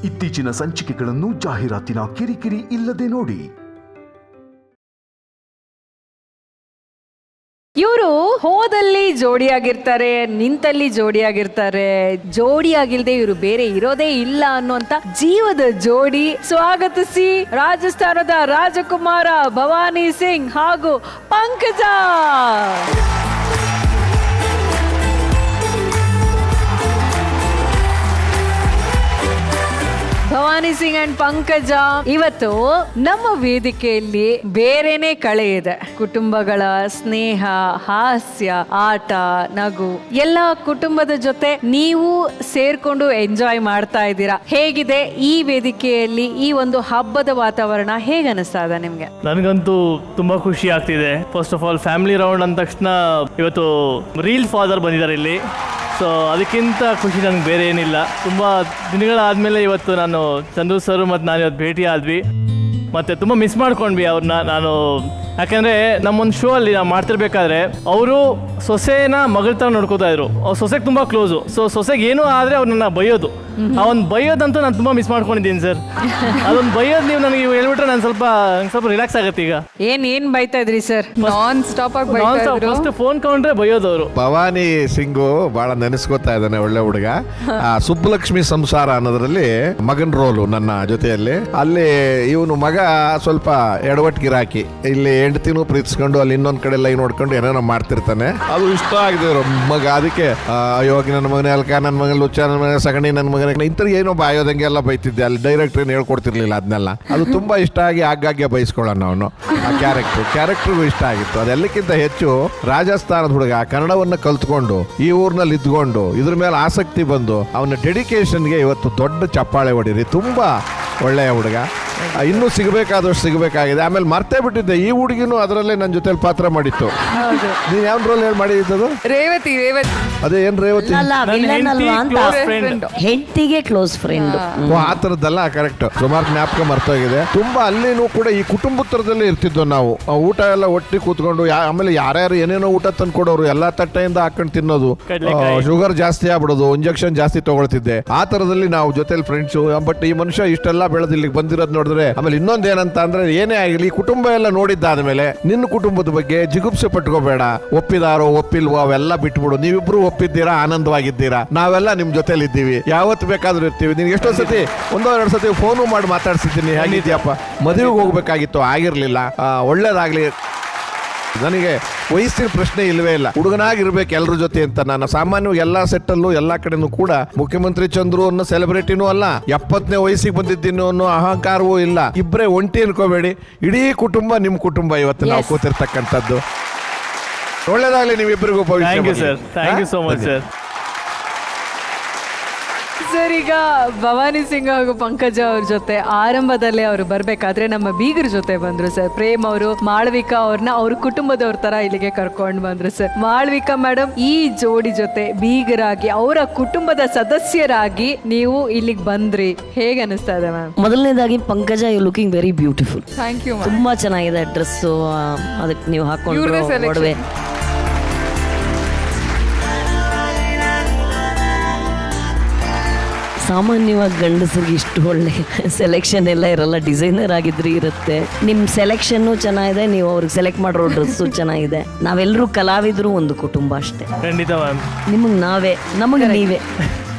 ಇತ್ತೀಚಿನ ಸಂಚಿಕೆಗಳನ್ನು ಜಾಹೀರಾತಿನ ಕಿರಿಕಿರಿ ಇಲ್ಲದೆ ನೋಡಿ. ಇವರು ಹೋದಲ್ಲಿ ಜೋಡಿಯಾಗಿರ್ತಾರೆ, ನಿಂತಲ್ಲಿ ಜೋಡಿಯಾಗಿರ್ತಾರೆ, ಜೋಡಿಯಾಗಿಲ್ದೆ ಇವರು ಬೇರೆ ಇರೋದೇ ಇಲ್ಲ ಅನ್ನುವಂತ ಜೀವದ ಜೋಡಿ. ಸ್ವಾಗತಿಸಿ ರಾಜಸ್ಥಾನದ ರಾಜಕುಮಾರ ಭವಾನಿ ಸಿಂಗ್ ಹಾಗೂ ಪಂಕಜ. ಭವಾನಿ ಸಿಂಗ್ ಅಂಡ್ ಪಂಕಜ ಇವತ್ತು ನಮ್ಮ ವೇದಿಕೆಯಲ್ಲಿ ಬೇರೆನೆ ಕಳೆ ಇದೆ. ಕುಟುಂಬಗಳ ಸ್ನೇಹ, ಹಾಸ್ಯ, ಆಟ, ನಗು ಎಲ್ಲ ಕುಟುಂಬದ ಜೊತೆ ನೀವು ಸೇರ್ಕೊಂಡು ಎಂಜಾಯ್ ಮಾಡ್ತಾ ಇದ್ದೀರಾ. ಹೇಗಿದೆ ಈ ವೇದಿಕೆಯಲ್ಲಿ ಈ ಒಂದು ಹಬ್ಬದ ವಾತಾವರಣ? ಹೇಗೆ ಅನಿಸ್ತಾ ಇದೆ ನಿಮ್ಗೆ? ನನಗಂತೂ ತುಂಬಾ ಖುಷಿ ಆಗ್ತಿದೆ. First of all family round ಅಂದ ತಕ್ಷಣ ಇವತ್ತು ರೀಲ್ ಫಾದರ್ ಬಂದಿದ್ದಾರೆ ಇಲ್ಲಿ. ಸೊ ಅದಕ್ಕಿಂತ ಖುಷಿ ನನಗೆ ಬೇರೆ ಏನಿಲ್ಲ. ತುಂಬ ದಿನಗಳಾದಮೇಲೆ ಇವತ್ತು ನಾನು ಚಂದ್ರು ಸರ್ ಮತ್ತು ನಾನು ಇವತ್ತು ಭೇಟಿ ಆದ್ವಿ. ಮತ್ತು ತುಂಬ ಮಿಸ್ ಮಾಡ್ಕೊಂಡ್ವಿ ಅವ್ರನ್ನ ನಾನು. ಯಾಕೆಂದರೆ ನಮ್ಮೊಂದು ಶೋ ಅಲ್ಲಿ ನಾವು ಮಾಡ್ತಿರ್ಬೇಕಾದ್ರೆ ಅವರು ಸೊಸೆನ ಮಗಳ ಥರ ನೋಡ್ಕೋತಾ ಇದ್ರು. ಅವ್ರು ಸೊಸೆಗೆ ತುಂಬ ಕ್ಲೋಸು. ಸೊ ಸೊಸೆಗೆ ಏನೂ ಆದರೆ ಅವ್ರನ್ನ ಬೈಯೋದು. ಆ ಒಂದು ಬೈಯೋದಂತೂ ನಾನು ತುಂಬ ಮಿಸ್ ಮಾಡ್ಕೊಂಡಿದ್ದೀನಿ ಸರ್. ಅದೊಂದು ಬೈಯೋದು ನೀವು ನನಗೆ ಹೇಳ್ಬಿಟ್ರೆ ನಾನು ಸ್ವಲ್ಪ ರಿಲ್ಯಾಕ್ಸ್ ಆಗುತ್ತೆ. ಈಗ ಏನ್ ಬೈತಾ ಇದ್ರಿ ಸರ್? ನಾನ್ ಸ್ಟಾಪ್ ಆಗಿ ಫಸ್ಟ್ ಫೋನ್ ಕೊಂಡ್ರೆ ಬೈಯೋದು ಅವರು. ಭವಾನಿ ಸಿಂಗು ಬಹಳ ನೆನೆಸ್ಕೊತಾ ಇದ್ದಾನೆ, ಒಳ್ಳೆ ಹುಡುಗ. ಸುಬ್ಬಲಕ್ಷ್ಮಿ ಸಂಸಾರ ಅನ್ನೋದ್ರಲ್ಲಿ ಮಗನ್ ರೋಲು ನನ್ನ ಜೊತೆಯಲ್ಲಿ. ಅಲ್ಲಿ ಇವನು ಮಗ ಸ್ವಲ್ಪ ಎಡವಟ್ ಗಿರಾಕಿ. ಇಲ್ಲಿ ಹೆಂಡತಿನೂ ಪ್ರೀತಿಸ್ಕೊಂಡು ಅಲ್ಲಿ ಇನ್ನೊಂದ್ ಕಡೆ ಲೈನ್ ನೋಡ್ಕೊಂಡು ಏನೇನೋ ಮಾಡ್ತಿರ್ತಾನೆ. ಅದು ಇಷ್ಟ ಆಗಿದೆ ಮಗ. ಅದಕ್ಕೆ ಅಯೋಗಿ ನನ್ನ ಮಗನೇ ಅಲ್ಕ, ನನ್ನ ಮಗನ ಲುಚ್ಚ, ನನ್ನ ಮಗ ಸಗಣಿ, ನನ್ನ ಮಗನ ಇಂಥ ಏನೋ ಬಾಯೋದಂಗೆ ಎಲ್ಲ ಬೈತಿದ್ದೆ. ಅಲ್ಲಿ ಡೈರೆಕ್ಟ್ ಏನು ಹೇಳ್ಕೊಡ್ತಿರ್ಲಿಲ್ಲ ಅದನ್ನೆಲ್ಲ. ಅದು ತುಂಬಾ ಇಷ್ಟ ಆಗಿ ಆಗಾಗ್ಗೆ ಬೈಸ್ಕೊಳ್ಳೋಣ ಅವನು. ಆ ಕ್ಯಾರೆಕ್ಟರ್ಗೂ ಇಷ್ಟ ಆಗಿತ್ತು. ಅದೆಲ್ಲಕ್ಕಿಂತ ಹೆಚ್ಚು ರಾಜಸ್ಥಾನದ ಹುಡುಗ ಕನ್ನಡವನ್ನ ಕಲ್ತ್ಕೊಂಡು ಈ ಊರ್ನಲ್ಲಿ ಇದ್ಕೊಂಡು ಇದ್ರ ಮೇಲೆ ಆಸಕ್ತಿ ಬಂದು ಅವನ ಡೆಡಿಕೇಶನ್ಗೆ ಇವತ್ತು ದೊಡ್ಡ ಚಪ್ಪಾಳೆ ಹೊಡೀರಿ. ತುಂಬಾ ಒಳ್ಳೆಯ ಹುಡುಗ. ಇನ್ನೂ ಸಿಗಬೇಕಾದಷ್ಟು ಸಿಗಬೇಕಾಗಿದೆ. ಆಮೇಲೆ ಮರ್ತೇ ಬಿಟ್ಟಿದ್ದೆ, ಈ ಹುಡುಗಿನೂ ಅದರಲ್ಲೇ ನನ್ನ ಜೊತೆ ಪಾತ್ರ ಮಾಡಿತ್ತು. ನೀನ್ ಯಾವ ರೋಲ್ ಹೇಳಿ ಮಾಡಿದ್ದು? ರೇವತಿ. ಅದೇ ಏನ್ ರೇವತಿ? ಹೆಂಡತಿಗೆ ಕ್ಲೋಸ್ ಫ್ರೆಂಡ್. ಆ ತರದ್ದಲ್ಲ, ಕರೆಕ್ಟ್. ಸುಮಾರು ಜ್ಞಾಪಕ ಮರ್ತೋಗಿದೆ. ತುಂಬಾ ಅಲ್ಲಿನೂ ಕೂಡ ಈ ಕುಟುಂಬದ ತರದಲ್ಲೇ ಇರ್ತಿದ್ವು ನಾವು. ಊಟ ಎಲ್ಲ ಒಟ್ಟಿ ಕೂತ್ಕೊಂಡು ಆಮೇಲೆ ಯಾರ್ಯಾರು ಏನೇನೋ ಊಟ ತಂದ್ಕೊಡೋರು ಎಲ್ಲಾ ತಟ್ಟೆಯಿಂದ ಹಾಕೊಂಡು ತಿನ್ನೋದು. ಶುಗರ್ ಜಾಸ್ತಿ ಆಗ್ಬಿಡೋದು, ಇಂಜೆಕ್ಷನ್ ಜಾಸ್ತಿ ತಗೊಳ್ತಿದ್ದೆ. ಆ ತರದಲ್ಲಿ ನಾವು ಜೊತೆಲಿ ಫ್ರೆಂಡ್ಸ್. ಬಟ್ ಈ ಮನುಷ್ಯ ಇಷ್ಟೆಲ್ಲ ಬೆಳೆದು ಇಲ್ಲಿಗೆ ಬಂದಿರೋದು ನೋಡಿದ್ರೆ, ಆಮೇಲೆ ಇನ್ನೊಂದ್ ಏನಂತ ಅಂದ್ರೆ, ಏನೇ ಆಗಿರ್ಲಿ ಕುಟುಂಬ ಎಲ್ಲ ನೋಡಿದ್ದಾದ್ಮೇಲೆ ನಿನ್ನ ಕುಟುಂಬದ ಬಗ್ಗೆ ಜಿಗುಪ್ಸೆ ಪಟ್ಕೋಬೇಡ. ಒಪ್ಪಿದಾರೋ ಒಪ್ಪಿಲ್ವೋ ಅವೆಲ್ಲ ಬಿಟ್ಬಿಡು. ನೀವಿಬ್ರು ಒಪ್ಪಿದ್ದೀರಾ, ಆನಂದವಾಗಿದ್ದೀರಾ, ನಾವೆಲ್ಲ ನಿಮ್ ಜೊತೆಲಿ ಇದ್ದೀವಿ, ಯಾವತ್ತು ಬೇಕಾದ್ರೂ ಇರ್ತೀವಿ. ನೀನ್ ಎಷ್ಟೋ ಸತಿ ಒಂದೋ ಸತಿ ಫೋನು ಮಾಡಿ ಮಾತಾಡ್ಸಿದ್ದೀನಿ, ಹೇಗಿದ್ಯಪ್ಪ, ಮದುವೆಗೆ ಹೋಗ್ಬೇಕಾಗಿತ್ತು, ಆಗಿರ್ಲಿಲ್ಲ, ಒಳ್ಳೇದಾಗ್ಲಿ. ನನಗೆ ವಯಸ್ಸಿನ ಪ್ರಶ್ನೆ ಇಲ್ವೇ ಇಲ್ಲ, ಹುಡುಗನಾಗಿರ್ಬೇಕು ಎಲ್ಲರ ಜೊತೆ ಅಂತ. ನಾನು ಸಾಮಾನ್ಯವಾಗಿ ಎಲ್ಲಾ ಸೆಟ್ಟಲ್ಲೂ ಎಲ್ಲಾ ಕಡೆನೂ ಕೂಡ ಮುಖ್ಯಮಂತ್ರಿ ಚಂದ್ರು ಅನ್ನೋ ಸೆಲೆಬ್ರಿಟಿನೂ ಅಲ್ಲ, 70ನೇ ವಯಸ್ಸಿಗೆ ಬಂದಿದ್ದೀನಿ ಅನ್ನೋ ಅಹಂಕಾರವೂ ಇಲ್ಲ. ಇಬ್ಬರೇ ಒಂಟಿ ಅನ್ಕೋಬೇಡಿ, ಇಡೀ ಕುಟುಂಬ ನಿಮ್ ಕುಟುಂಬ ಇವತ್ತು ನಾವು ಕೂತಿರ್ತಕ್ಕಂಥದ್ದು. ಒಳ್ಳೇದಾಗ್ಲಿ ನೀವಿಬ್ಬರಿಗೂ. Thank you sir, thank you so much sir. Sir, ಈಗ ಭವಾನಿ ಸಿಂಗ್ ಹಾಗೂ ಪಂಕಜ ಅವ್ರ ಜೊತೆ ಆರಂಭದಲ್ಲೇ ಅವರು ಬರ್ಬೇಕಾದ್ರೆ ನಮ್ಮ ಬೀಗರ ಜೊತೆ ಬಂದ್ರು ಸರ್. ಪ್ರೇಮ್ ಅವರು ಮಾಳವಿಕಾ ಅವ್ರನ್ನ ಅವ್ರ ಕುಟುಂಬದವ್ರ ತರ ಇಲ್ಲಿಗೆ ಕರ್ಕೊಂಡು ಬಂದ್ರು ಸರ್. ಮಾಳವಿಕಾ ಮೇಡಮ್, ಈ ಜೋಡಿ ಜೊತೆ ಬೀಗರಾಗಿ ಅವರ ಕುಟುಂಬದ ಸದಸ್ಯರಾಗಿ ನೀವು ಇಲ್ಲಿಗೆ ಬಂದ್ರಿ, ಹೇಗೆ ಅನಿಸ್ತಾ ಇದೆ ಮ್ಯಾಮ್? ಮೊದಲನೇದಾಗಿ Pankaja, you looking very beautiful. Thank you. ತುಂಬಾ ಚೆನ್ನಾಗಿದೆ ಡ್ರೆಸ್ಸು, ಅದಕ್ಕೆ ನೀವು ಹಾಕೊಂಡು ಒಡವೆ. ಸಾಮಾನ್ಯವಾಗಿ ಗಂಡಸರಿಗೆ ಇಷ್ಟು ಒಳ್ಳೆ ಸೆಲೆಕ್ಷನ್ ಎಲ್ಲ ಇರಲ್ಲ. ಡಿಸೈನರ್ ಆಗಿದ್ರೆ ಇರುತ್ತೆ. ನಿಮ್ಮ ಸೆಲೆಕ್ಷನ್ನು ಚೆನ್ನಾಗಿದೆ, ನೀವು ಅವ್ರಿಗೆ ಸೆಲೆಕ್ಟ್ ಮಾಡಿರೋ ಡ್ರೆಸ್ಸು ಚೆನ್ನಾಗಿದೆ. ನಾವೆಲ್ಲರೂ ಕಲಾವಿದರು, ಒಂದು ಕುಟುಂಬ ಅಷ್ಟೇ. ಖಂಡಿತ ಮ್ಯಾಮ್. ನಿಮಗೆ ನಾವೇ, ನಮಗೆ ನೀವೇ.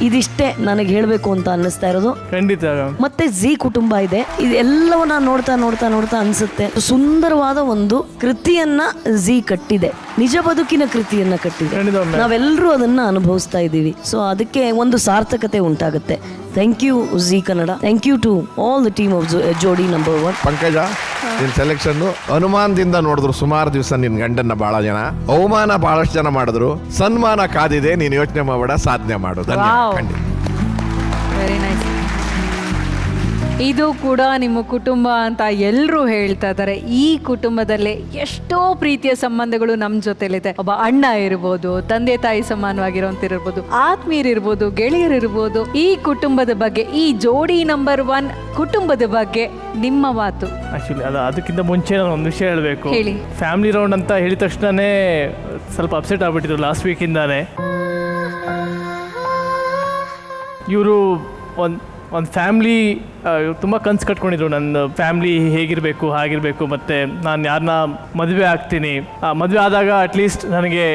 ಇದಿಷ್ಟೇ ನನಗೆ ಹೇಳಬೇಕು ಅಂತ ಅನ್ನಿಸ್ತಾ ಇರೋದು. ಖಂಡಿತ. ಮತ್ತೆ ಜಿ ಕುಟುಂಬ ಇದೆ, ಇದೆಲ್ಲವನ್ನ ನೋಡ್ತಾ ಅನ್ಸುತ್ತೆ ಸುಂದರವಾದ ಒಂದು ಕೃತಿಯನ್ನ ಜಿ ಕಟ್ಟಿದೆ, ನಿಜ ಬದುಕಿನ ಕೃತಿಯನ್ನ ಕಟ್ಟಿದೆ. ನಾವೆಲ್ಲರೂ ಅದನ್ನ ಅನುಭವಿಸ್ತಾ ಇದ್ದೀವಿ. ಸೊ ಅದಕ್ಕೆ ಒಂದು ಸಾರ್ಥಕತೆ ಉಂಟಾಗುತ್ತೆ. Thank you Zee Kannada. Thank you to all the team of Jodi number 1. Pankaja, ನಿನ್ ಸೆಲೆಕ್ಷನ್ ಅನುಮಾನದಿಂದ ನೋಡಿದ್ರು ಸುಮಾರು ದಿವಸ ನಿನ್ ಗಂಡನ್ನ ಬಹಳ ಜನ, ಅವಮಾನ ಬಹಳಷ್ಟು ಜನ ಮಾಡಿದ್ರು. ಸನ್ಮಾನ ಕಾದಿದೆ, ನೀನ್ ಯೋಚನೆ ಮಾಡಬೇಡ, ಸಾಧನೆ ಮಾಡೋದು. Very nice. ಇದು ಕೂಡ ನಿಮ್ಮ ಕುಟುಂಬ ಅಂತ ಎಲ್ಲರೂ ಹೇಳ್ತಾ ಇದ್ದಾರೆ. ಈ ಕುಟುಂಬದಲ್ಲಿ ಎಷ್ಟೋ ಪ್ರೀತಿಯ ಸಂಬಂಧಗಳು ನಮ್ಮ ಜೊತೆಲಿದೆ. ಒಬ್ಬ ಅಣ್ಣ ಇರ್ಬೋದು, ತಂದೆ ತಾಯಿ ಸಮಾನವಾಗಿರೋಂತಿರ್ಬೋದು, ಆತ್ಮೀಯರಿರ್ಬೋದು, ಗೆಳೆಯರಿರ್ಬೋದು. ಈ ಕುಟುಂಬದ ಬಗ್ಗೆ, ಈ ಜೋಡಿ ನಂಬರ್ 1 ಕುಟುಂಬದ ಬಗ್ಗೆ ನಿಮ್ಮ ಮಾತು. ಆಕ್ಚುಲಿ ಅದಕ್ಕಿಂತ ಮುಂಚೆ ನಾನು ಒಂದು ವಿಷಯ ಹೇಳಬೇಕು. ಹೇಳಿ. ಫ್ಯಾಮಿಲಿ ರೌಂಡ್ ಅಂತ ಹೇಳಿದ ತಕ್ಷಣನೇ ಸ್ವಲ್ಪ ಅಪ್ಸೆಟ್ ಆಗ್ಬಿಟ್ಟಿದ್ರು ಲಾಸ್ಟ್ ವೀಕಿಂದಾನೆ. ಇವರು ಒಂದು ಫ್ಯಾಮ್ಲಿ ತುಂಬ ಕನ್ಸು ಕಟ್ಕೊಂಡಿದ್ರು. ನನ್ನ ಫ್ಯಾಮ್ಲಿ ಹೇಗಿರಬೇಕು ಹಾಗಿರಬೇಕು, ಮತ್ತು ನಾನು ಯಾರನ್ನ ಮದುವೆ ಆಗ್ತೀನಿ, ಮದುವೆ ಆದಾಗ ಅಟ್ಲೀಸ್ಟ್ ನನಗೆ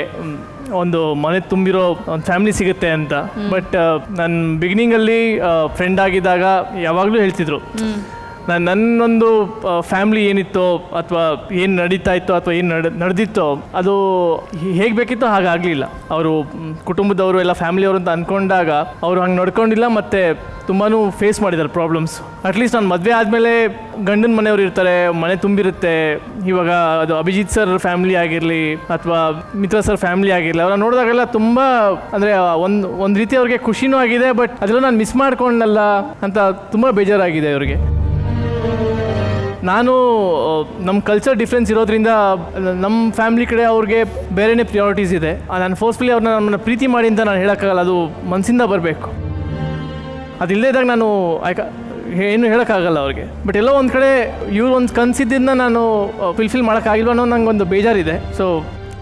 ಒಂದು ಮನೆ ತುಂಬಿರೋ ಒಂದು ಫ್ಯಾಮಿಲಿ ಸಿಗುತ್ತೆ ಅಂತ. ಬಟ್ ನನ್ನ ಬಿಗಿನಿಂಗಲ್ಲಿ ಫ್ರೆಂಡ್ ಆಗಿದ್ದಾಗ ಯಾವಾಗಲೂ ಹೇಳ್ತಿದ್ರು, ನನ್ನೊಂದು ಫ್ಯಾಮ್ಲಿ ಏನಿತ್ತೋ ಅಥವಾ ಏನು ನಡೀತಾ ಇತ್ತೋ ಅಥವಾ ಏನು ನಡೆದಿತ್ತೋ ಅದು ಹೇಗೆ ಬೇಕಿತ್ತೋ ಹಾಗಾಗಲಿಲ್ಲ. ಅವರು ಕುಟುಂಬದವರು ಎಲ್ಲ ಫ್ಯಾಮಿಲಿಯವರು ಅಂತ ಅಂದ್ಕೊಂಡಾಗ ಅವರು ಹಂಗೆ ನಡ್ಕೊಂಡಿಲ್ಲ, ಮತ್ತು ತುಂಬಾ ಫೇಸ್ ಮಾಡಿದ್ದಾರೆ ಪ್ರಾಬ್ಲಮ್ಸ್. ಅಟ್ಲೀಸ್ಟ್ ನಾನು ಮದುವೆ ಆದಮೇಲೆ ಗಂಡನ ಮನೆಯವರು ಇರ್ತಾರೆ, ಮನೆ ತುಂಬಿರುತ್ತೆ. ಇವಾಗ ಅದು ಅಭಿಜಿತ್ ಸರ್ ಫ್ಯಾಮಿಲಿ ಆಗಿರಲಿ ಅಥವಾ ಮಿತ್ರ ಸರ್ ಫ್ಯಾಮಿಲಿ ಆಗಿರಲಿ, ಅವರ ನೋಡಿದಾಗೆಲ್ಲ ತುಂಬ ಅಂದರೆ ಒಂದು ರೀತಿ ಅವ್ರಿಗೆ ಖುಷಿನೂ ಆಗಿದೆ. ಬಟ್ ಅದೆಲ್ಲ ನಾನು ಮಿಸ್ ಮಾಡ್ಕೊಂಡಲ್ಲ ಅಂತ ತುಂಬ ಬೇಜಾರಾಗಿದೆ ಅವ್ರಿಗೆ. ನಾನು ನಮ್ಮ ಕಲ್ಚರ್ ಡಿಫ್ರೆನ್ಸ್ ಇರೋದ್ರಿಂದ ನಮ್ಮ ಫ್ಯಾಮ್ಲಿ ಕಡೆ ಅವ್ರಿಗೆ ಬೇರೆಯೇ ಪ್ರಿಯಾರಿಟೀಸ್ ಇದೆ. ನಾನು ಫೋರ್ಸ್ಫುಲಿ ಅವ್ರನ್ನ ನಮ್ಮನ್ನು ಪ್ರೀತಿ ಮಾಡಿ ಅಂತ ನಾನು ಹೇಳೋಕ್ಕಾಗಲ್ಲ, ಅದು ಮನಸ್ಸಿಂದ ಬರಬೇಕು. ಅದಿಲ್ಲದಾಗ ನಾನು ಏನು ಹೇಳೋಕ್ಕಾಗಲ್ಲ ಅವ್ರಿಗೆ. ಬಟ್ ಎಲ್ಲೋ ಒಂದು ಕಡೆ ಇವ್ರು ಒಂದು ಕನಸಿದ್ದನ್ನು ನಾನು ಫುಲ್ಫಿಲ್ ಮಾಡೋಕ್ಕಾಗಿಲ್ವ ಅನ್ನೋ ನಂಗೆ ಒಂದು ಬೇಜಾರಿದೆ. ಸೊ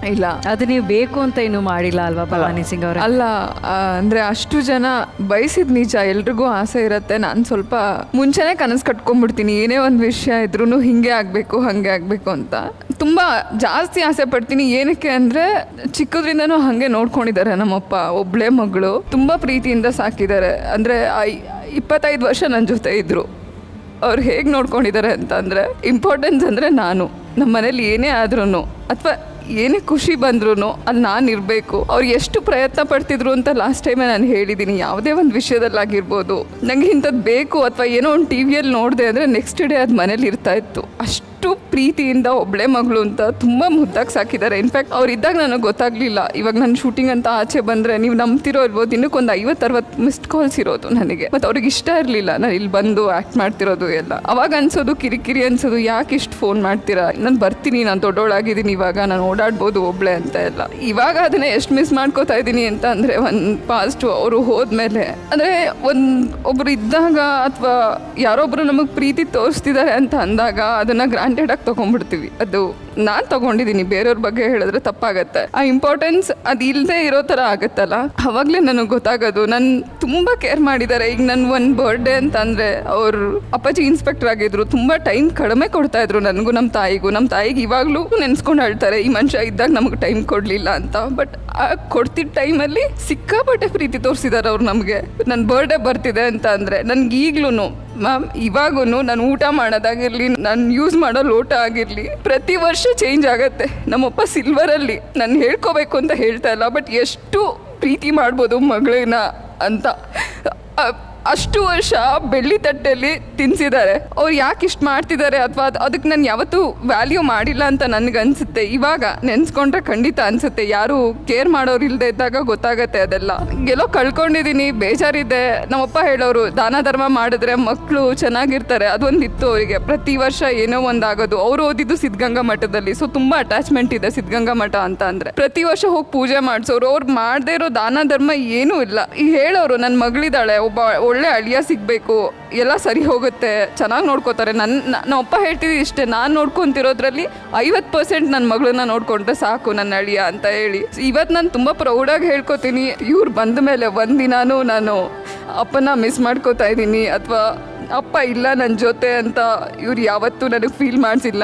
ಇಲ್ಲ, ಅದು ನೀವು ಬೇಕು ಅಂತ ಇನ್ನೂ ಮಾಡಿಲ್ಲ ಅಲ್ವಾ ಭವಾನಿ ಸಿಂಗ್ ಅವರ? ಅಲ್ಲ, ಅಂದರೆ ಅಷ್ಟು ಜನ ಬಯಸಿದ ನಿಜ, ಎಲ್ರಿಗೂ ಆಸೆ ಇರುತ್ತೆ. ನಾನು ಸ್ವಲ್ಪ ಮುಂಚೆನೇ ಕನಸು ಕಟ್ಕೊಂಡ್ಬಿಡ್ತೀನಿ, ಏನೇ ಒಂದು ವಿಷಯ ಇದ್ರೂ ಹಿಂಗೆ ಆಗಬೇಕು ಹಾಗೆ ಆಗಬೇಕು ಅಂತ ತುಂಬ ಜಾಸ್ತಿ ಆಸೆ ಪಡ್ತೀನಿ. ಏನಕ್ಕೆ ಅಂದರೆ ಚಿಕ್ಕದ್ರಿಂದನೂ ಹಾಗೆ ನೋಡ್ಕೊಂಡಿದ್ದಾರೆ ನಮ್ಮಪ್ಪ. ಒಬ್ಬಳೇ ಮಗಳು, ತುಂಬ ಪ್ರೀತಿಯಿಂದ ಸಾಕಿದ್ದಾರೆ. ಅಂದರೆ 25 ವರ್ಷ ನನ್ನ ಜೊತೆ ಇದ್ದರು. ಅವ್ರು ಹೇಗೆ ನೋಡ್ಕೊಂಡಿದ್ದಾರೆ ಅಂತ ಅಂದರೆ, ಇಂಪಾರ್ಟೆನ್ಸ್ ಅಂದರೆ ನಾನು ನಮ್ಮ ಮನೇಲಿ ಏನೇ ಆದ್ರೂ ಅಥವಾ ಏನೇ ಖುಷಿ ಬಂದ್ರೂ ಅಲ್ಲಿ ನಾನು ಇರಬೇಕು. ಅವ್ರು ಎಷ್ಟು ಪ್ರಯತ್ನ ಪಡ್ತಿದ್ರು ಅಂತ ಲಾಸ್ಟ್ ಟೈಮೇ ನಾನು ಹೇಳಿದ್ದೀನಿ. ಯಾವುದೇ ಒಂದು ವಿಷಯದಲ್ಲಾಗಿರ್ಬೋದು, ನನಗೆ ಇಂಥದ್ದು ಬೇಕು ಅಥವಾ ಏನೋ ಒಂದು ಟಿ ವಿಯಲ್ಲಿ ನೋಡಿದೆ ಅಂದರೆ ನೆಕ್ಸ್ಟ್ ಡೇ ಅದು ಮನೇಲಿ ಇರ್ತಾಯಿತ್ತು. ಅಷ್ಟು ಪ್ರೀತಿಯಿಂದ ಒಬ್ಬಳೇ ಮಗಳು ಅಂತ ತುಂಬ ಮುದ್ದಾಗಿ ಸಾಕಿದ್ದಾರೆ. ಇನ್ಫ್ಯಾಕ್ಟ್ ಅವ್ರು ಇದ್ದಾಗ ನನಗೆ ಗೊತ್ತಾಗಲಿಲ್ಲ. ಇವಾಗ ನಾನು ಶೂಟಿಂಗ್ ಅಂತ ಆಚೆ ಬಂದರೆ ನೀವು ನಂಬ್ತಿರೋ ಇರ್ಬೋದು, ದಿನಕ್ಕೊಂದು 50-60 ಮಿಸ್ಡ್ ಕಾಲ್ಸ್ ಇರೋದು ನನಗೆ. ಮತ್ತು ಅವ್ರಿಗೆ ಇಷ್ಟ ಇರಲಿಲ್ಲ ನಾನು ಇಲ್ಲಿ ಬಂದು ಆ್ಯಕ್ಟ್ ಮಾಡ್ತಿರೋದು ಎಲ್ಲ. ಅವಾಗ ಅನ್ಸೋದು, ಕಿರಿಕಿರಿ ಅನ್ಸೋದು, ಯಾಕೆ ಇಷ್ಟು ಫೋನ್ ಮಾಡ್ತೀರಾ, ನಾನು ಬರ್ತೀನಿ, ನಾನು ದೊಡ್ಡೋಳಾಗಿದ್ದೀನಿ, ಇವಾಗ ನಾನು ಓಡಾಡ್ಬೋದು ಒಬ್ಳೆ ಅಂತ ಎಲ್ಲ. ಇವಾಗ ಅದನ್ನೇ ಎಷ್ಟು ಮಿಸ್ ಮಾಡ್ಕೋತಾ ಇದ್ದೀನಿ ಅಂತ ಅಂದರೆ, ಒಂದು ಪಾಸ್ಟು ಅವರು ಹೋದ್ಮೇಲೆ ಅಂದರೆ ಒಬ್ರು ಇದ್ದಾಗ ಅಥವಾ ಯಾರೊಬ್ರು ನಮಗೆ ಪ್ರೀತಿ ತೋರಿಸ್ತಿದ್ದಾರೆ ಅಂತ ಅಂದಾಗ ಅದನ್ನು ಗ್ರಾಂಟೆಡ್ ಆಗಿ ತೊಗೊಂಡ್ಬಿಡ್ತೀವಿ. ಅದು ನಾನು ತೊಗೊಂಡಿದ್ದೀನಿ, ಬೇರೆಯವ್ರ ಬಗ್ಗೆ ಹೇಳಿದ್ರೆ ತಪ್ಪಾಗತ್ತೆ. ಆ ಇಂಪಾರ್ಟೆನ್ಸ್ ಅದು ಇಲ್ಲದೆ ಇರೋ ಥರ ಆಗುತ್ತಲ್ಲ, ಅವಾಗಲೇ ನನಗೆ ಗೊತ್ತಾಗೋದು ನನ್ನ ತುಂಬ ಕೇರ್ ಮಾಡಿದ್ದಾರೆ. ಈಗ ನನ್ನ ಒಂದು ಬರ್ಡೇ ಅಂತ ಅಂದರೆ ಅವ್ರು ಅಪ್ಪಾಜಿ ಇನ್ಸ್ಪೆಕ್ಟರ್ ಆಗಿದ್ರು, ತುಂಬ ಟೈಮ್ ಕಡಿಮೆ ಕೊಡ್ತಾಯಿದ್ರು ನನಗೂ ನಮ್ಮ ತಾಯಿಗೆ ಇವಾಗಲೂ ನೆನೆಸ್ಕೊಂಡು ಹೇಳ್ತಾರೆ, ಈ ಮನುಷ್ಯ ಇದ್ದಾಗ ನಮಗೆ ಟೈಮ್ ಕೊಡಲಿಲ್ಲ ಅಂತ. ಬಟ್ ಆ ಕೊಡ್ತಿದ್ದ ಟೈಮಲ್ಲಿ ಸಿಕ್ಕಾಪಟ್ಟೆ ಪ್ರೀತಿ ತೋರಿಸಿದ್ದಾರೆ ಅವ್ರು ನಮಗೆ. ನನ್ನ ಬರ್ಡೇ ಬರ್ತಿದೆ ಅಂತ ಅಂದರೆ ನನಗೆ ಈಗಲೂ ಮ್ಯಾಮ್ ಇವಾಗೂ ನಾನು ಊಟ ಮಾಡೋದಾಗಿರಲಿ, ನಾನು ಯೂಸ್ ಮಾಡೋ ಲೋಟ ಆಗಿರಲಿ, ಪ್ರತಿ ವರ್ಷ ಚೇಂಜ್ ಆಗುತ್ತೆ. ನಮ್ಮಪ್ಪ ಸಿಲ್ವರಲ್ಲಿ ನಾನು ಹೇಳ್ಕೋಬೇಕು ಅಂತ ಹೇಳ್ತಾ ಇಲ್ಲ, ಬಟ್ ಎಷ್ಟು ಪ್ರೀತಿ ಮಾಡ್ಬೋದು ಮಗಳನ್ನ ಅಂತ ಅಷ್ಟು ವರ್ಷ ಬೆಳ್ಳಿ ತಟ್ಟೆಯಲ್ಲಿ ತಿನ್ನಿಸಿದ್ದಾರೆ. ಅವ್ರು ಯಾಕೆ ಇಷ್ಟು ಮಾಡ್ತಿದ್ದಾರೆ ಅಥವಾ ಅದಕ್ಕೆ ನಾನು ಯಾವತ್ತೂ ವ್ಯಾಲ್ಯೂ ಮಾಡಿಲ್ಲ ಅಂತ ನನಗೆ ಅನಿಸುತ್ತೆ. ಇವಾಗ ನೆನೆಸ್ಕೊಂಡ್ರೆ ಖಂಡಿತ ಅನಿಸುತ್ತೆ, ಯಾರು ಕೇರ್ ಮಾಡೋರು ಇಲ್ಲದೆ ಇದ್ದಾಗ ಗೊತ್ತಾಗತ್ತೆ ಅದೆಲ್ಲ. ಎಲ್ಲೋ ಕಳ್ಕೊಂಡಿದ್ದೀನಿ, ಬೇಜಾರಿದೆ. ನಮ್ಮಪ್ಪ ಹೇಳೋರು, ದಾನ ಧರ್ಮ ಮಾಡಿದ್ರೆ ಮಕ್ಕಳು ಚೆನ್ನಾಗಿರ್ತಾರೆ, ಅದೊಂದಿತ್ತು ಅವರಿಗೆ. ಪ್ರತಿ ವರ್ಷ ಏನೋ ಒಂದಾಗೋದು. ಅವ್ರು ಓದಿದ್ದು ಸಿದ್ಧಗಂಗಾ ಮಠದಲ್ಲಿ, ಸೊ ತುಂಬ ಅಟ್ಯಾಚ್ಮೆಂಟ್ ಇದೆ ಸಿದ್ಧಗಂಗಾ ಮಠ ಅಂತ ಅಂದರೆ. ಪ್ರತಿ ವರ್ಷ ಹೋಗಿ ಪೂಜೆ ಮಾಡಿಸೋರು. ಅವ್ರು ಮಾಡದೇ ಇರೋ ದಾನ ಧರ್ಮ ಏನೂ ಇಲ್ಲ. ಈ ಹೇಳೋರು, ನನ್ನ ಮಗಳಿದ್ದಾಳೆ, ಒಳ್ಳೆ ಅಳಿಯ ಸಿಗಬೇಕು, ಎಲ್ಲ ಸರಿ ಹೋಗುತ್ತೆ, ಚೆನ್ನಾಗಿ ನೋಡ್ಕೋತಾರೆ. ನಮ್ಮಪ್ಪ ಹೇಳ್ತಿದ್ದು ಇಷ್ಟೇ, ನಾನು ನೋಡ್ಕೊತಿರೋದ್ರಲ್ಲಿ 50% ನನ್ನ ಮಗಳನ್ನ ನೋಡ್ಕೊಂಡ್ರೆ ಸಾಕು ನನ್ನ ಅಳಿಯ ಅಂತ ಹೇಳಿ. ಇವತ್ತು ನಾನು ತುಂಬ ಪ್ರೌಡಾಗಿ ಹೇಳ್ಕೊತೀನಿ, ಇವ್ರು ಬಂದ ಮೇಲೆ ಒಂದಿನಾನು ನಾನು ಅಪ್ಪನ ಮಿಸ್ ಮಾಡ್ಕೋತಾ ಇದ್ದೀನಿ ಅಥವಾ ಅಪ್ಪ ಇಲ್ಲ ನನ್ನ ಜೊತೆ ಅಂತ ಇವ್ರು ಯಾವತ್ತೂ ನನಗೆ ಫೀಲ್ ಮಾಡಿಸಿಲ್ಲ.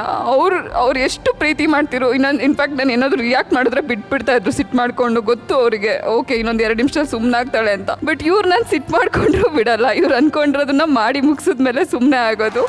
ಅವ್ರು ಎಷ್ಟು ಪ್ರೀತಿ ಮಾಡ್ತಿರೋ. ಇನ್ಫ್ಯಾಕ್ಟ್ ನಾನು ಏನಾದರೂ ರಿಯಾಕ್ಟ್ ಮಾಡಿದ್ರೆ ಬಿಟ್ಬಿಡ್ತಾ ಇದ್ರು ಸಿಟ್ಟು ಮಾಡಿಕೊಂಡು. ಗೊತ್ತು ಅವರಿಗೆ, ಓಕೆ ಇನ್ನೊಂದು 2 ನಿಮಿಷ ಸುಮ್ಮನಾಗ್ತಾಳೆ ಅಂತ. ಬಟ್ ಇವ್ರು ನಾನು ಸಿಟ್ಟು ಮಾಡಿಕೊಂಡ್ರು ಬಿಡಲ್ಲ. ಇವ್ರು ಅಂದ್ಕೊಂಡಿರೋದನ್ನ ಮಾಡಿ ಮುಗಿಸಿದ್ಮೇಲೆ ಸುಮ್ಮನೆ ಆಗೋದು.